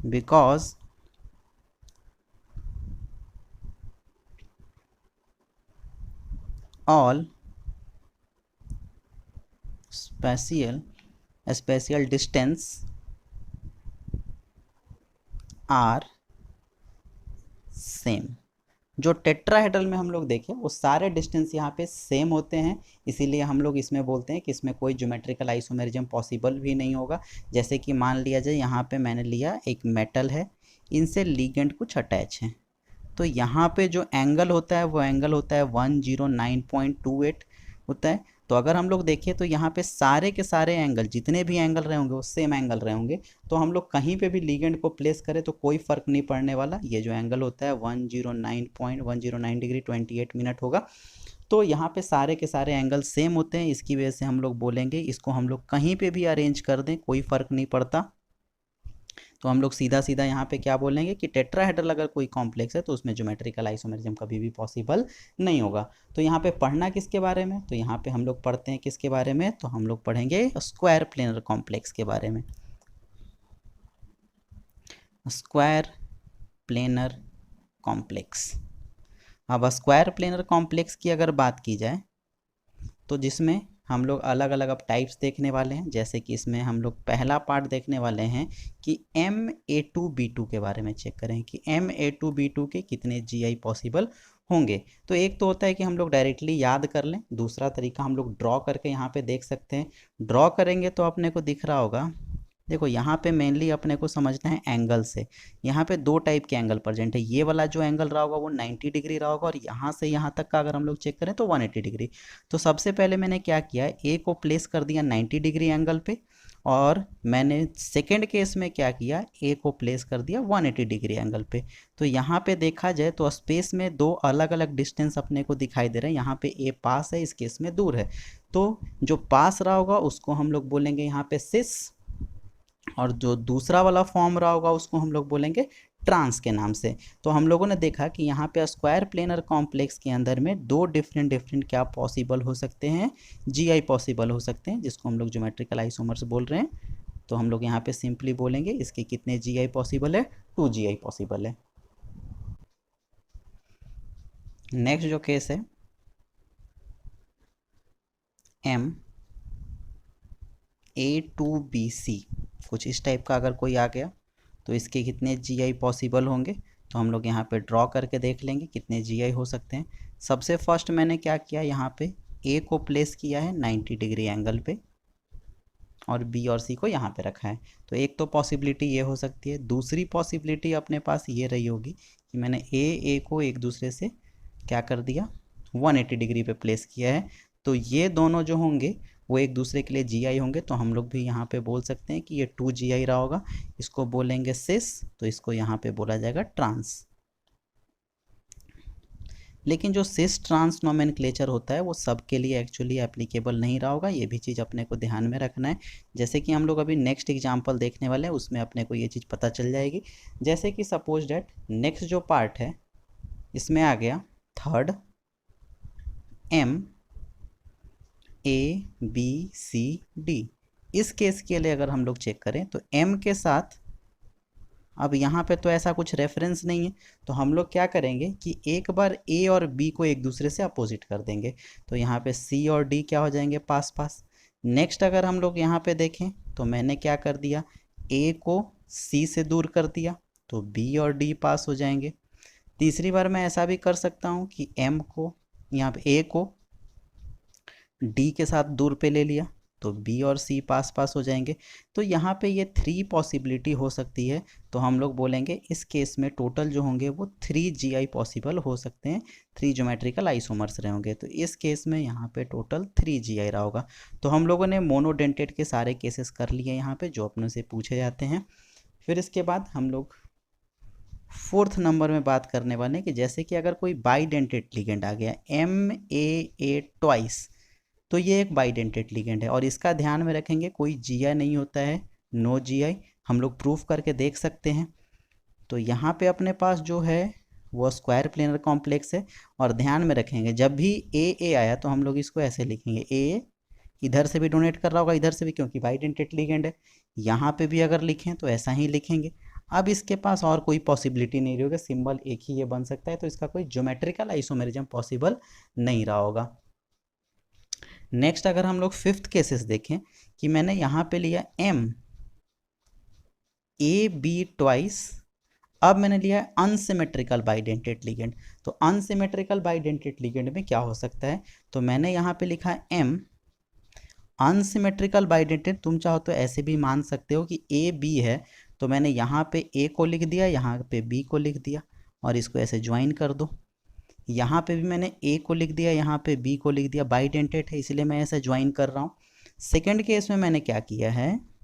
because all spatial distance are same. जो टेट्राहेड्रल में हम लोग देखें वो सारे डिस्टेंस यहाँ पे सेम होते हैं, इसीलिए हम लोग इसमें बोलते हैं कि इसमें कोई ज्योमेट्रिकल आइसोमेरिज्म पॉसिबल भी नहीं होगा। जैसे कि मान लिया जाए यहाँ पे मैंने लिया एक मेटल है, इनसे लिगेंड कुछ अटैच हैं, तो यहाँ पे जो एंगल होता है वो एंगल होता है 109.28 होता है। तो अगर हम लोग देखें तो यहाँ पे सारे के सारे एंगल, जितने भी एंगल रहे होंगे वो सेम एंगल रहे होंगे, तो हम लोग कहीं पे भी लिगेंड को प्लेस करें तो कोई फ़र्क नहीं पड़ने वाला। ये जो एंगल होता है 109.109 डिग्री 28 मिनट होगा। तो यहाँ पे सारे के सारे एंगल सेम होते हैं, इसकी वजह से हम लोग बोलेंगे इसको हम लोग कहीं पे भी अरेंज कर दें कोई फ़र्क नहीं पड़ता। तो हम लोग सीधा सीधा यहाँ पे क्या बोलेंगे कि टेट्राहेड्रल अगर कोई कॉम्प्लेक्स है तो उसमें ज्योमेट्रिकल आइसोमेरिज्म कभी भी पॉसिबल नहीं होगा। तो यहाँ पे पढ़ना किसके बारे में, तो यहाँ पे हम लोग पढ़ते हैं किसके बारे में, तो हम लोग पढ़ेंगे स्क्वायर प्लेनर कॉम्प्लेक्स के बारे में। Square planar complex. अब स्क्वायर प्लेनर कॉम्प्लेक्स की अगर बात की जाए तो जिसमें हम लोग अलग अलग अब टाइप्स देखने वाले हैं। जैसे कि इसमें हम लोग पहला पार्ट देखने वाले हैं कि MA2B2 के बारे में चेक करें कि MA2B2 के कितने GI पॉसिबल होंगे। तो एक तो होता है कि हम लोग डायरेक्टली याद कर लें, दूसरा तरीका हम लोग ड्रॉ करके यहाँ पे देख सकते हैं। ड्रॉ करेंगे तो अपने को दिख रहा होगा, देखो यहाँ पे मेनली अपने को समझना है एंगल से। यहाँ पे दो टाइप के एंगल प्रेजेंट है, ये वाला जो एंगल रहा होगा वो 90 डिग्री रहा होगा, और यहाँ से यहाँ तक का अगर हम लोग चेक करें तो 180 डिग्री। तो सबसे पहले मैंने क्या किया, ए को प्लेस कर दिया 90 डिग्री एंगल पे, और मैंने सेकेंड केस में क्या किया, ए को प्लेस कर दिया 180 डिग्री एंगल पे। तो यहाँ पे देखा जाए तो स्पेस में दो अलग अलग डिस्टेंस अपने को दिखाई दे रहे हैं। यहाँ पे ए पास है, इस केस में दूर है, तो जो पास रहा होगा उसको हम लोग बोलेंगे यहाँ पे सिस, और जो दूसरा वाला फॉर्म रहा होगा उसको हम लोग बोलेंगे ट्रांस के नाम से। तो हम लोगों ने देखा कि यहाँ पे स्क्वायर प्लेनर कॉम्प्लेक्स के अंदर में दो डिफरेंट क्या पॉसिबल हो सकते हैं, GI पॉसिबल हो सकते हैं, जिसको हम लोग ज्योमेट्रिकल आइसोमर्स बोल रहे हैं। तो हम लोग यहाँ पे सिंपली बोलेंगे इसके कितने GI पॉसिबल है, 2 GI पॉसिबल है। नेक्स्ट जो केस है MA2BC, कुछ इस टाइप का अगर कोई आ गया तो इसके कितने GI पॉसिबल होंगे, तो हम लोग यहाँ पे ड्रॉ करके देख लेंगे कितने GI हो सकते हैं। सबसे फर्स्ट मैंने क्या किया, यहाँ पे A को प्लेस किया है 90 डिग्री एंगल पे, और B और C को यहाँ पे रखा है। तो एक तो पॉसिबिलिटी ये हो सकती है। दूसरी पॉसिबिलिटी अपने पास ये रही होगी कि मैंने A को एक दूसरे से क्या कर दिया, 180 डिग्री पे प्लेस किया है, तो ये दोनों जो होंगे वो एक दूसरे के लिए GI होंगे। तो हम लोग भी यहाँ पे बोल सकते हैं कि ये 2 GI रहा होगा, इसको बोलेंगे सिस, तो इसको यहाँ पे बोला जाएगा ट्रांस। लेकिन जो सिस ट्रांस नोमेनक्लेचर होता है वो सबके लिए एक्चुअली एप्लीकेबल नहीं रहा होगा, ये भी चीज़ अपने को ध्यान में रखना है। जैसे कि हम लोग अभी नेक्स्ट एग्जांपल देखने वाले हैं, उसमें अपने को ये चीज़ पता चल जाएगी। जैसे कि सपोज डैट नेक्स्ट जो पार्ट है इसमें आ गया थर्ड MABCD। इस केस के लिए अगर हम लोग चेक करें तो M के साथ, अब यहाँ पे तो ऐसा कुछ रेफरेंस नहीं है, तो हम लोग क्या करेंगे कि एक बार A और B को एक दूसरे से अपोजिट कर देंगे, तो यहाँ पे C और D क्या हो जाएंगे, पास पास। नेक्स्ट अगर हम लोग यहाँ पे देखें तो मैंने क्या कर दिया, A को C से दूर कर दिया, तो B और D पास हो जाएंगे। तीसरी बार मैं ऐसा भी कर सकता हूँ कि M को, यहाँ पे A को D के साथ दूर पे ले लिया, तो B और C पास पास हो जाएंगे। तो यहाँ पे ये 3 पॉसिबिलिटी हो सकती है। तो हम लोग बोलेंगे इस केस में टोटल जो होंगे वो 3 GI पॉसिबल हो सकते हैं, 3 ज्योमेट्रिकल आइसोमर्स रहे होंगे। तो इस केस में यहाँ पे टोटल 3 GI रहा होगा। तो हम लोगों ने मोनोडेंटेड के सारे केसेस कर लिए यहाँ पे जो अपने से पूछे जाते हैं। फिर इसके बाद हम लोग 4th नंबर में बात करने वाले हैं कि जैसे कि अगर कोई बाइडेंटेड लिगेंड आ गया MAA ट्वाइस, तो ये एक बाइडेंटेड लिगेंड है, और इसका ध्यान में रखेंगे कोई GI नहीं होता है, नो GI, हम लोग प्रूफ करके देख सकते हैं। तो यहाँ पे अपने पास जो है वो स्क्वायर प्लेनर कॉम्प्लेक्स है, और ध्यान में रखेंगे जब भी AA आया तो हम लोग इसको ऐसे लिखेंगे, AA इधर से भी डोनेट कर रहा होगा इधर से भी, क्योंकि बाइडेंटेड लिगेंड है। यहाँ पे भी अगर लिखें तो ऐसा ही लिखेंगे। अब इसके पास और कोई पॉसिबिलिटी नहीं रही होगी, सिंबल एक ही ये बन सकता है, तो इसका कोई ज्योमेट्रिकल आइसोमेरिज्म पॉसिबल नहीं रहा होगा। नेक्स्ट अगर हम लोग फिफ्थ केसेस देखें कि मैंने यहाँ पे लिया एम ए बी ट्वाइस, अब मैंने लिया है अनसिमेट्रिकल बाइडेंटेड लिगेंड। तो अनसिमेट्रिकल बाइडेंटेड लिगेंड में क्या हो सकता है, तो मैंने यहाँ पे लिखा है एम अनसिमेट्रिकल बाइडेंटेड। तुम चाहो तो ऐसे भी मान सकते हो कि ए बी है, तो मैंने यहाँ पे ए को लिख दिया, यहाँ पे बी को लिख दिया और इसको ऐसे ज्वाइन कर दो। यहाँ पे भी मैंने ए को लिख दिया, यहाँ पे बी को लिख दिया, बाइडेंटेड है इसलिए मैं ऐसे ज्वाइन कर रहा हूँ। सेकेंड केस में मैंने क्या किया है,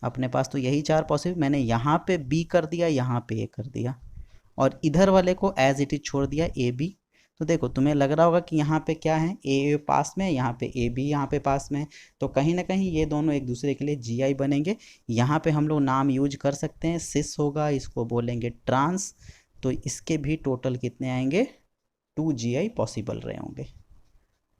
अपने पास तो यही चार पॉसिबल, मैंने यहाँ पे बी कर दिया, यहाँ पे ए कर दिया और इधर वाले को एज इट इज छोड़ दिया ए बी। तो देखो तुम्हें लग रहा होगा कि यहाँ पे क्या है, ए पास में है, यहाँ पे ए बी यहाँ पे पास में है, तो कहीं ना कहीं ये दोनों एक दूसरे के लिए जी आई बनेंगे। यहाँ पे हम लोग नाम यूज कर सकते हैं, सिस होगा, इसको बोलेंगे ट्रांस, तो इसके भी टोटल कितने आएंगे, 2 जी आई पॉसिबल रहे होंगे।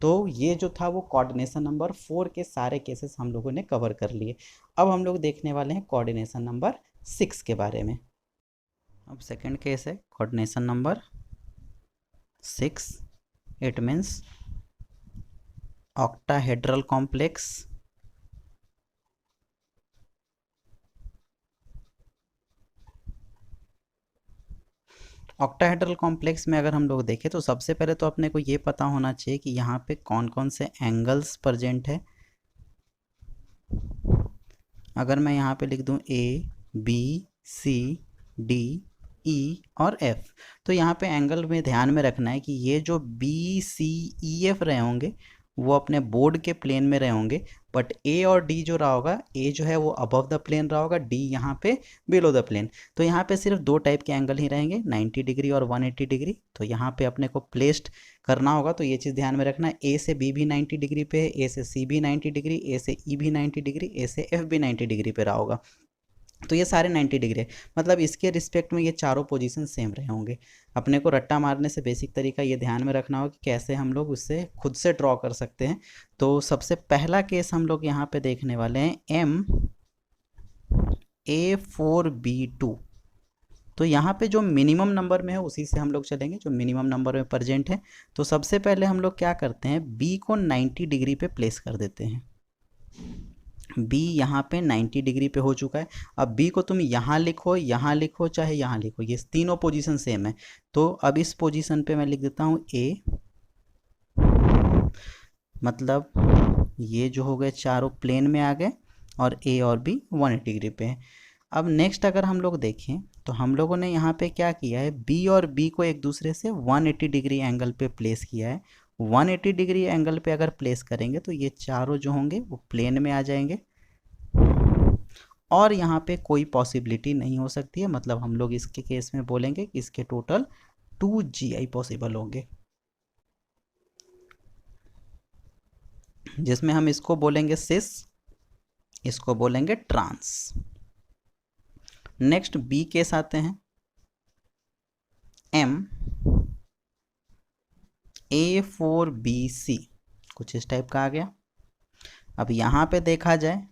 तो ये जो था वो कोऑर्डिनेशन नंबर 4 के सारे केसेस हम लोगों ने कवर कर लिए। अब हम लोग देखने वाले हैं कोऑर्डिनेशन नंबर 6 के बारे में। अब सेकंड केस है coordination number 6, it means octahedral complex. Octahedral complex में अगर हम लोग देखें तो सबसे पहले तो अपने को ये पता होना चाहिए कि यहाँ पे कौन कौन से एंगल्स प्रेजेंट है। अगर मैं यहाँ पे लिख दूँ ए बी सी डी ई और एफ, तो यहाँ पे एंगल में ध्यान में रखना है कि ये जो बी सी ई एफ रहे होंगे वो अपने बोर्ड के प्लेन में रहे होंगे, बट ए और डी जो रहा होगा, ए जो है वो अबव द प्लेन रहा होगा, डी यहाँ पे बिलो द प्लेन। तो यहाँ पे सिर्फ दो टाइप के एंगल ही रहेंगे, 90 डिग्री और 180 डिग्री। तो यहाँ पे अपने को प्लेस्ड करना होगा, तो ये चीज़ ध्यान में रखना है, ए से बी भी 90 डिग्री पे है, ए से सी भी 90 डिग्री, ए से ई भी 90 डिग्री, ए से एफ भी 90 डिग्री पे रहा होगा। तो ये सारे 90 डिग्री है, मतलब इसके रिस्पेक्ट में ये चारों पोजीशन सेम रहे होंगे। अपने को रट्टा मारने से बेसिक तरीका ये ध्यान में रखना होगा कि कैसे हम लोग उससे खुद से ड्रॉ कर सकते हैं। तो सबसे पहला केस हम लोग यहाँ पे देखने वाले हैं एम A4B2। तो यहाँ पे जो मिनिमम नंबर में है उसी से हम लोग चलेंगे, जो मिनिमम नंबर में प्रेजेंट है। तो सबसे पहले हम लोग क्या करते हैं, बी को 90 डिग्री पे प्लेस कर देते हैं। बी यहाँ पे 90 डिग्री पे हो चुका है। अब बी को तुम यहाँ लिखो चाहे यहाँ लिखो, ये तीनों पोजीशन सेम है। तो अब इस पोजीशन पे मैं लिख देता हूँ ए, मतलब ये जो हो गए चारों प्लेन में आ गए और ए और बी 180 डिग्री पे है। अब नेक्स्ट अगर हम लोग देखें तो हम लोगों ने यहाँ पे क्या किया है, बी और बी को एक दूसरे से 180 डिग्री एंगल पे प्लेस किया है। 180 डिग्री एंगल पे अगर प्लेस करेंगे तो ये चारों जो होंगे वो प्लेन में आ जाएंगे और यहाँ पे कोई पॉसिबिलिटी नहीं हो सकती है, मतलब हम लोग इसके केस में बोलेंगे कि इसके टोटल 2 GI पॉसिबल होंगे, जिसमें हम इसको बोलेंगे सिस, इसको बोलेंगे ट्रांस। नेक्स्ट बी केस आते हैं, एम A4BC, कुछ इस टाइप का आ गया। अब यहाँ पे देखा जाए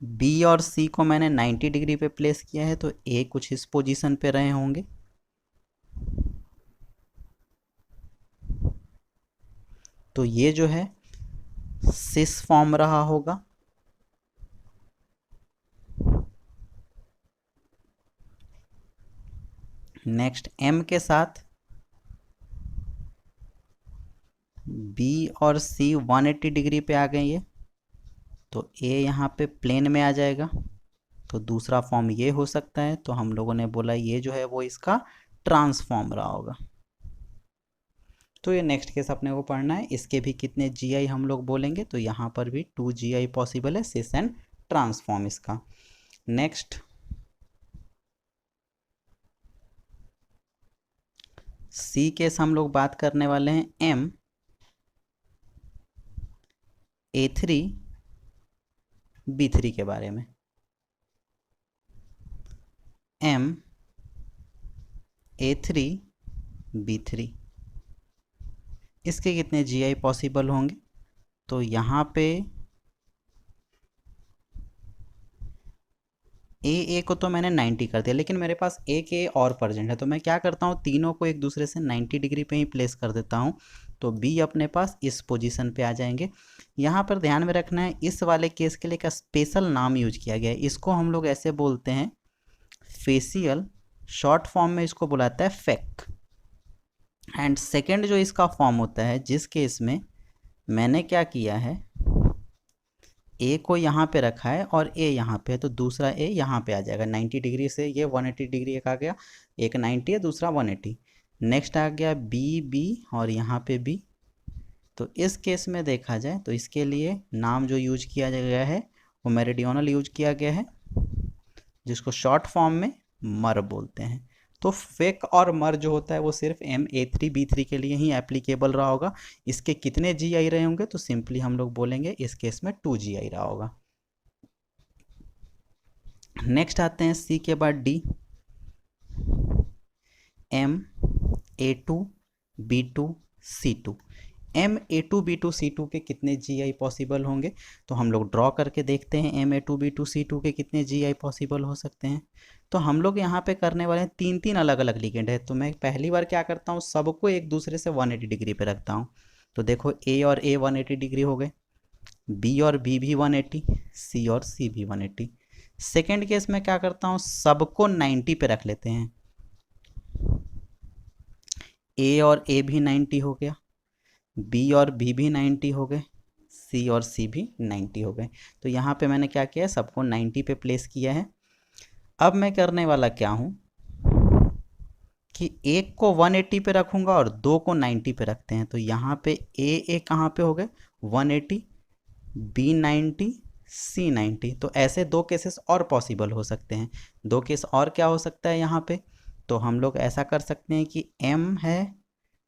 बी और सी को मैंने 90 डिग्री पे प्लेस किया है, तो ए कुछ इस पोजीशन पे रहे होंगे। तो ये जो है सिस फॉर्म रहा होगा। नेक्स्ट एम के साथ बी और सी 180 डिग्री पे आ गए ये, तो ए यहाँ पे प्लेन में आ जाएगा, तो दूसरा फॉर्म ये हो सकता है। तो हम लोगों ने बोला ये जो है वो इसका ट्रांसफॉर्म रहा होगा। तो ये नेक्स्ट केस अपने को पढ़ना है, इसके भी कितने GI हम लोग बोलेंगे, तो यहाँ पर भी 2 GI पॉसिबल है, सिस एंड ट्रांसफॉर्म इसका। नेक्स्ट सी केस हम लोग बात करने वाले हैं एम A3B3 के बारे में। एम A3B3 इसके कितने GI पॉसिबल होंगे, तो यहाँ पे ए को तो मैंने 90 कर दिया, लेकिन मेरे पास एक ए और प्रेजेंट है, तो मैं क्या करता हूँ, तीनों को एक दूसरे से 90 डिग्री पे ही प्लेस कर देता हूँ। तो बी अपने पास इस पोजीशन पे आ जाएंगे। यहाँ पर ध्यान में रखना है, इस वाले केस के लिए एक स्पेशल नाम यूज किया गया है, इसको हम लोग ऐसे बोलते हैं फेसियल, शॉर्ट फॉर्म में इसको बुलाता है फेक। एंड सेकेंड जो इसका फॉर्म होता है, जिस केस में मैंने क्या किया है, ए को यहाँ पे रखा है और ए यहाँ पे है, तो दूसरा ए यहाँ पे आ जाएगा 90 डिग्री से, ये 180 डिग्री एक आ गया, एक 90 है, दूसरा 180। नेक्स्ट आ गया बी बी और यहाँ पे बी। तो इस केस में देखा जाए तो इसके लिए नाम जो यूज किया गया है वो मेरिडियनल यूज किया गया है, जिसको शॉर्ट फॉर्म में मर बोलते हैं। तो फेक और मर जो होता है वो सिर्फ MA3B3 के लिए ही एप्लीकेबल रहा होगा। इसके कितने GI रहे होंगे, तो सिंपली हम लोग बोलेंगे इस केस में 2 GI रहा होगा। नेक्स्ट आते हैं C के बाद D, MA2B2C2। MA2B2C2 के कितने GI पॉसिबल होंगे, तो हम लोग ड्रॉ करके देखते हैं MA2B2C2 के कितने GI पॉसिबल हो सकते हैं। तो हम लोग यहाँ पे करने वाले हैं तीन तीन अलग अलग लिगेंड है, तो मैं पहली बार क्या करता हूँ, सबको एक दूसरे से 180 डिग्री पे रखता हूँ। तो देखो A और A 180 डिग्री हो गए, B और B भी 180, C और C भी 180। सेकेंड केस में क्या करता हूँ, सबको 90 पे रख लेते हैं, A और A भी 90 हो गया, B और B भी 90 हो गए, C और C भी 90 हो गए। तो यहाँ पे मैंने क्या किया है, सबको 90 पे प्लेस किया है। अब मैं करने वाला क्या हूँ कि एक को 180 पे रखूँगा और दो को 90 पे रखते हैं। तो यहाँ पे A कहाँ पे हो गए 180, B 90, C 90। तो ऐसे दो केसेस और पॉसिबल हो सकते हैं। दो केस और क्या हो सकता है यहाँ पे, तो हम लोग ऐसा कर सकते हैं कि M है,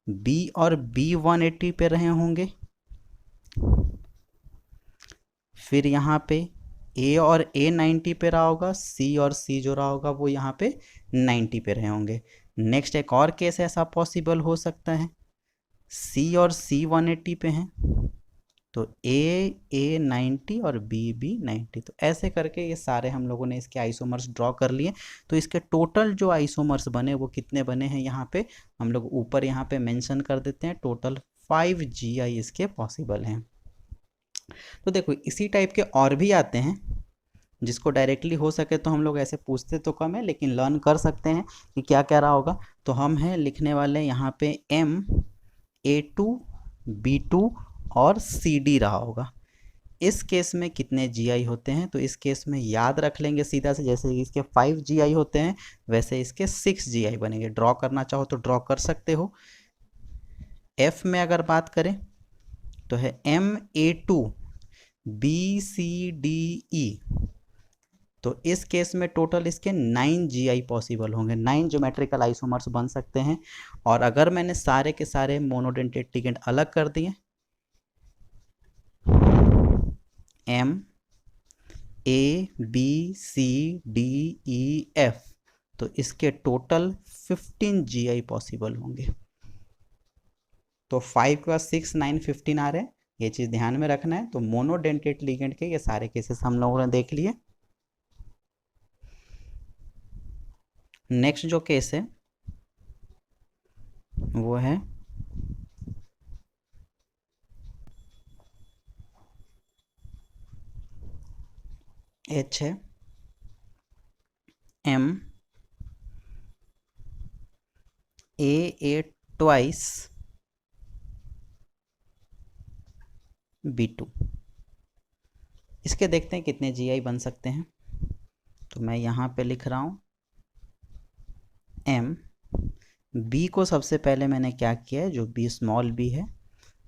B और B 180 पे रहे होंगे, फिर यहाँ पे A और A 90 पे रहा होगा, C और C जो रहा होगा वो यहाँ पे 90 पे रहे होंगे। नेक्स्ट एक और केस ऐसा पॉसिबल हो सकता है, C और C 180 पे हैं, तो A 90 और B 90। तो ऐसे करके ये सारे हम लोगों ने इसके आइसोमर्स ड्रॉ कर लिए। तो इसके टोटल जो आइसोमर्स बने वो कितने बने हैं, यहाँ पे हम लोग ऊपर यहाँ पे मेंशन कर देते हैं, टोटल 5 GI इसके पॉसिबल हैं। तो देखो इसी टाइप के और भी आते हैं, जिसको डायरेक्टली हो सके तो हम लोग ऐसे पूछते तो कम है, लेकिन लर्न कर सकते हैं कि क्या क्या रहा होगा। तो हम हैं लिखने वाले यहाँ पे MA2B2 और CD रहा होगा। इस केस में कितने GI होते हैं, तो इस केस में याद रख लेंगे सीधा से, जैसे इसके 5 GI होते हैं वैसे इसके 6 GI बनेंगे। ड्रॉ करना चाहो तो ड्रॉ कर सकते हो। F में अगर बात करें तो है MA2BCDE। तो इस केस में टोटल इसके 9 GI पॉसिबल होंगे, 9 ज्योमेट्रिकल आइसोमर्स बन सकते हैं। और अगर मैंने सारे के सारे मोनोडेंटेट लिगेंड अलग कर दिए, MABCDEF, तो इसके टोटल 15 GI पॉसिबल होंगे। तो 5 के बाद 6, 9, 15 आ रहे हैं, ये चीज़ ध्यान में रखना है। तो मोनोडेंटेट लिगेंड के ये सारे केसेस हम लोगों ने देख लिए। नेक्स्ट जो केस है वो है H है, MA ट्वाइस B2। इसके देखते हैं कितने GI बन सकते हैं। तो मैं यहाँ पे लिख रहा हूँ M, B को सबसे पहले मैंने क्या किया है, जो B स्मॉल b है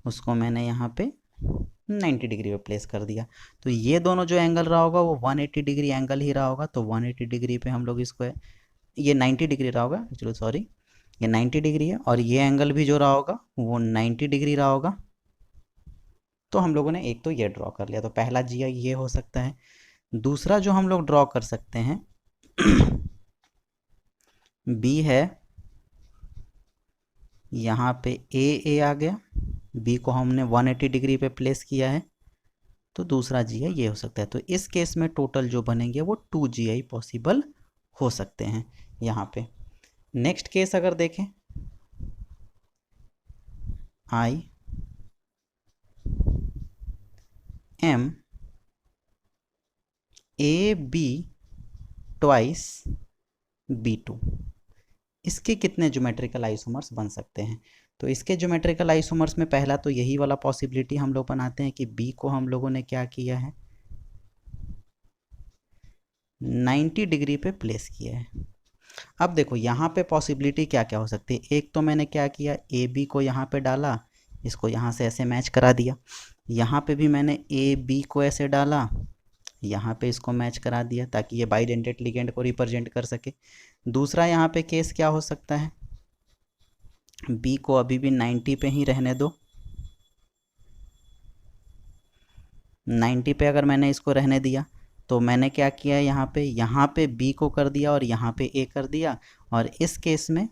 उसको मैंने यहाँ पे 90 डिग्री पे प्लेस कर दिया। तो ये दोनों जो एंगल रहा होगा वो 180 डिग्री एंगल ही रहा होगा। तो 180 डिग्री पे हम लोग इसको, ये 90 डिग्री रहा होगा एक्चुअली, सॉरी ये 90 डिग्री है, और ये एंगल भी जो रहा होगा वो 90 डिग्री रहा होगा। तो हम लोगों ने एक तो ये ड्रॉ कर लिया, तो पहला GI ये हो सकता है। दूसरा जो हम लोग ड्रॉ कर सकते हैं B है, यहाँ पे A आ गया, B को हमने 180 डिग्री पे प्लेस किया है। तो दूसरा GI ये हो सकता है। तो इस केस में टोटल जो बनेंगे वो 2 GI पॉसिबल हो सकते हैं यहाँ पे। नेक्स्ट केस अगर देखें, I M AB twice B2, इसके कितने ज्योमेट्रिकल आइसोमर्स बन सकते हैं? तो इसके ज्योमेट्रिकल आइसोमर्स में पहला तो यही वाला पॉसिबिलिटी हम लोग बनाते हैं कि B को हम लोगों ने क्या किया है, 90 डिग्री पे प्लेस किया है। अब देखो यहाँ पे पॉसिबिलिटी क्या क्या हो सकती है। एक तो मैंने क्या किया, AB को यहाँ पे डाला, इसको यहाँ से ऐसे मैच करा दिया। यहाँ पे भी मैंने AB को ऐसे डाला, यहाँ पे इसको मैच करा दिया ताकि ये बाइडेंटेड लिगेंड को रिप्रेजेंट कर सके। दूसरा यहाँ पे केस क्या हो सकता है, B को अभी भी 90 पे ही रहने दो। 90 पे अगर मैंने इसको रहने दिया तो मैंने क्या किया, यहाँ पे B को कर दिया और यहाँ पे A कर दिया, और इस केस में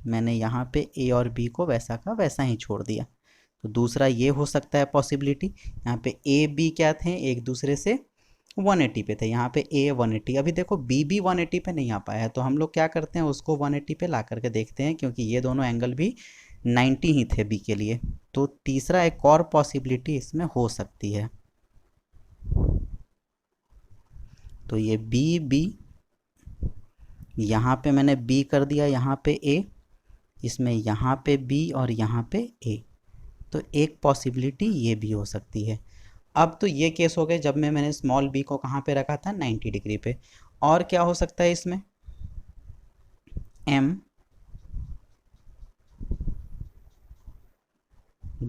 मैंने यहाँ पे A और B को वैसा का वैसा ही छोड़ दिया। तो दूसरा ये हो सकता है पॉसिबिलिटी। यहाँ पे A B क्या थे, एक दूसरे से 180 पे थे, यहाँ पे A 180। अभी देखो B भी 180 पे नहीं आ पाया है, तो हम लोग क्या करते हैं, उसको 180 पे ला करके देखते हैं, क्योंकि ये दोनों एंगल भी 90 ही थे B के लिए। तो तीसरा एक और पॉसिबिलिटी इसमें हो सकती है। तो ये B यहाँ पे मैंने B कर दिया, यहाँ पे A, इसमें यहाँ पे B और यहाँ पे A, तो एक पॉसिबिलिटी ये भी हो सकती है। अब तो ये केस हो गए जब मैंने स्मॉल b को कहाँ पे रखा था, 90 डिग्री पे। और क्या हो सकता है इसमें, m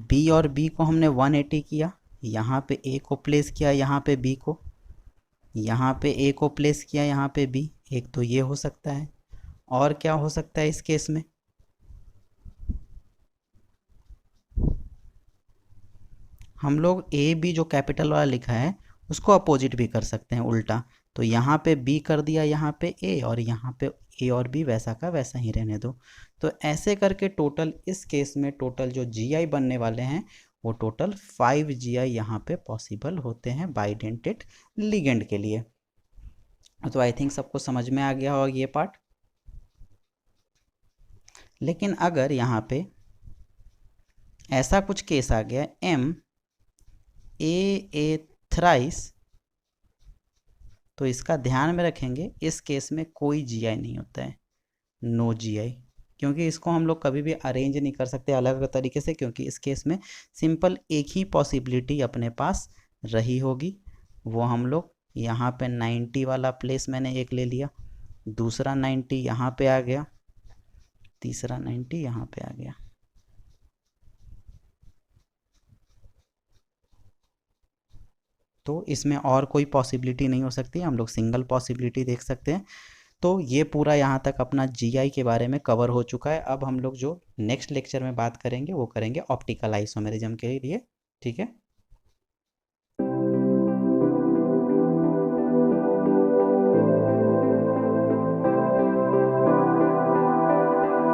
b और b को हमने 180 किया, यहाँ पे a को प्लेस किया, यहाँ पे b को, यहाँ पे a को प्लेस किया, यहाँ पे b। एक तो ये हो सकता है। और क्या हो सकता है इस केस में, हम लोग ए बी जो कैपिटल वाला लिखा है उसको अपोजिट भी कर सकते हैं, उल्टा। तो यहाँ पे B कर दिया, यहाँ पे A, और यहाँ पे A और B वैसा का वैसा ही रहने दो। तो ऐसे करके टोटल इस केस में टोटल जो GI बनने वाले हैं वो टोटल 5 GI यहाँ पे पॉसिबल होते हैं बाइडेंटेड लिगेंड के लिए। तो आई थिंक सबको समझ में आ गया होगा ये पार्ट। लेकिन अगर यहाँ पे ऐसा कुछ केस आ गया, M A थ्राइस, तो इसका ध्यान में रखेंगे, इस केस में कोई GI नहीं होता है, नो GI, क्योंकि इसको हम लोग कभी भी अरेंज नहीं कर सकते अलग अलग तरीके से, क्योंकि इस केस में सिंपल एक ही पॉसिबिलिटी अपने पास रही होगी। वो हम लोग यहाँ पे 90 वाला प्लेस मैंने एक ले लिया, दूसरा 90 यहाँ पे आ गया, तीसरा 90 यहाँ पे आ गया। तो इसमें और कोई पॉसिबिलिटी नहीं हो सकती, हम लोग सिंगल पॉसिबिलिटी देख सकते हैं। तो ये पूरा यहाँ तक अपना GI के बारे में कवर हो चुका है। अब हम लोग जो नेक्स्ट लेक्चर में बात करेंगे वो करेंगे ऑप्टिकल आइसोमेरिज्म के लिए, ठीक है।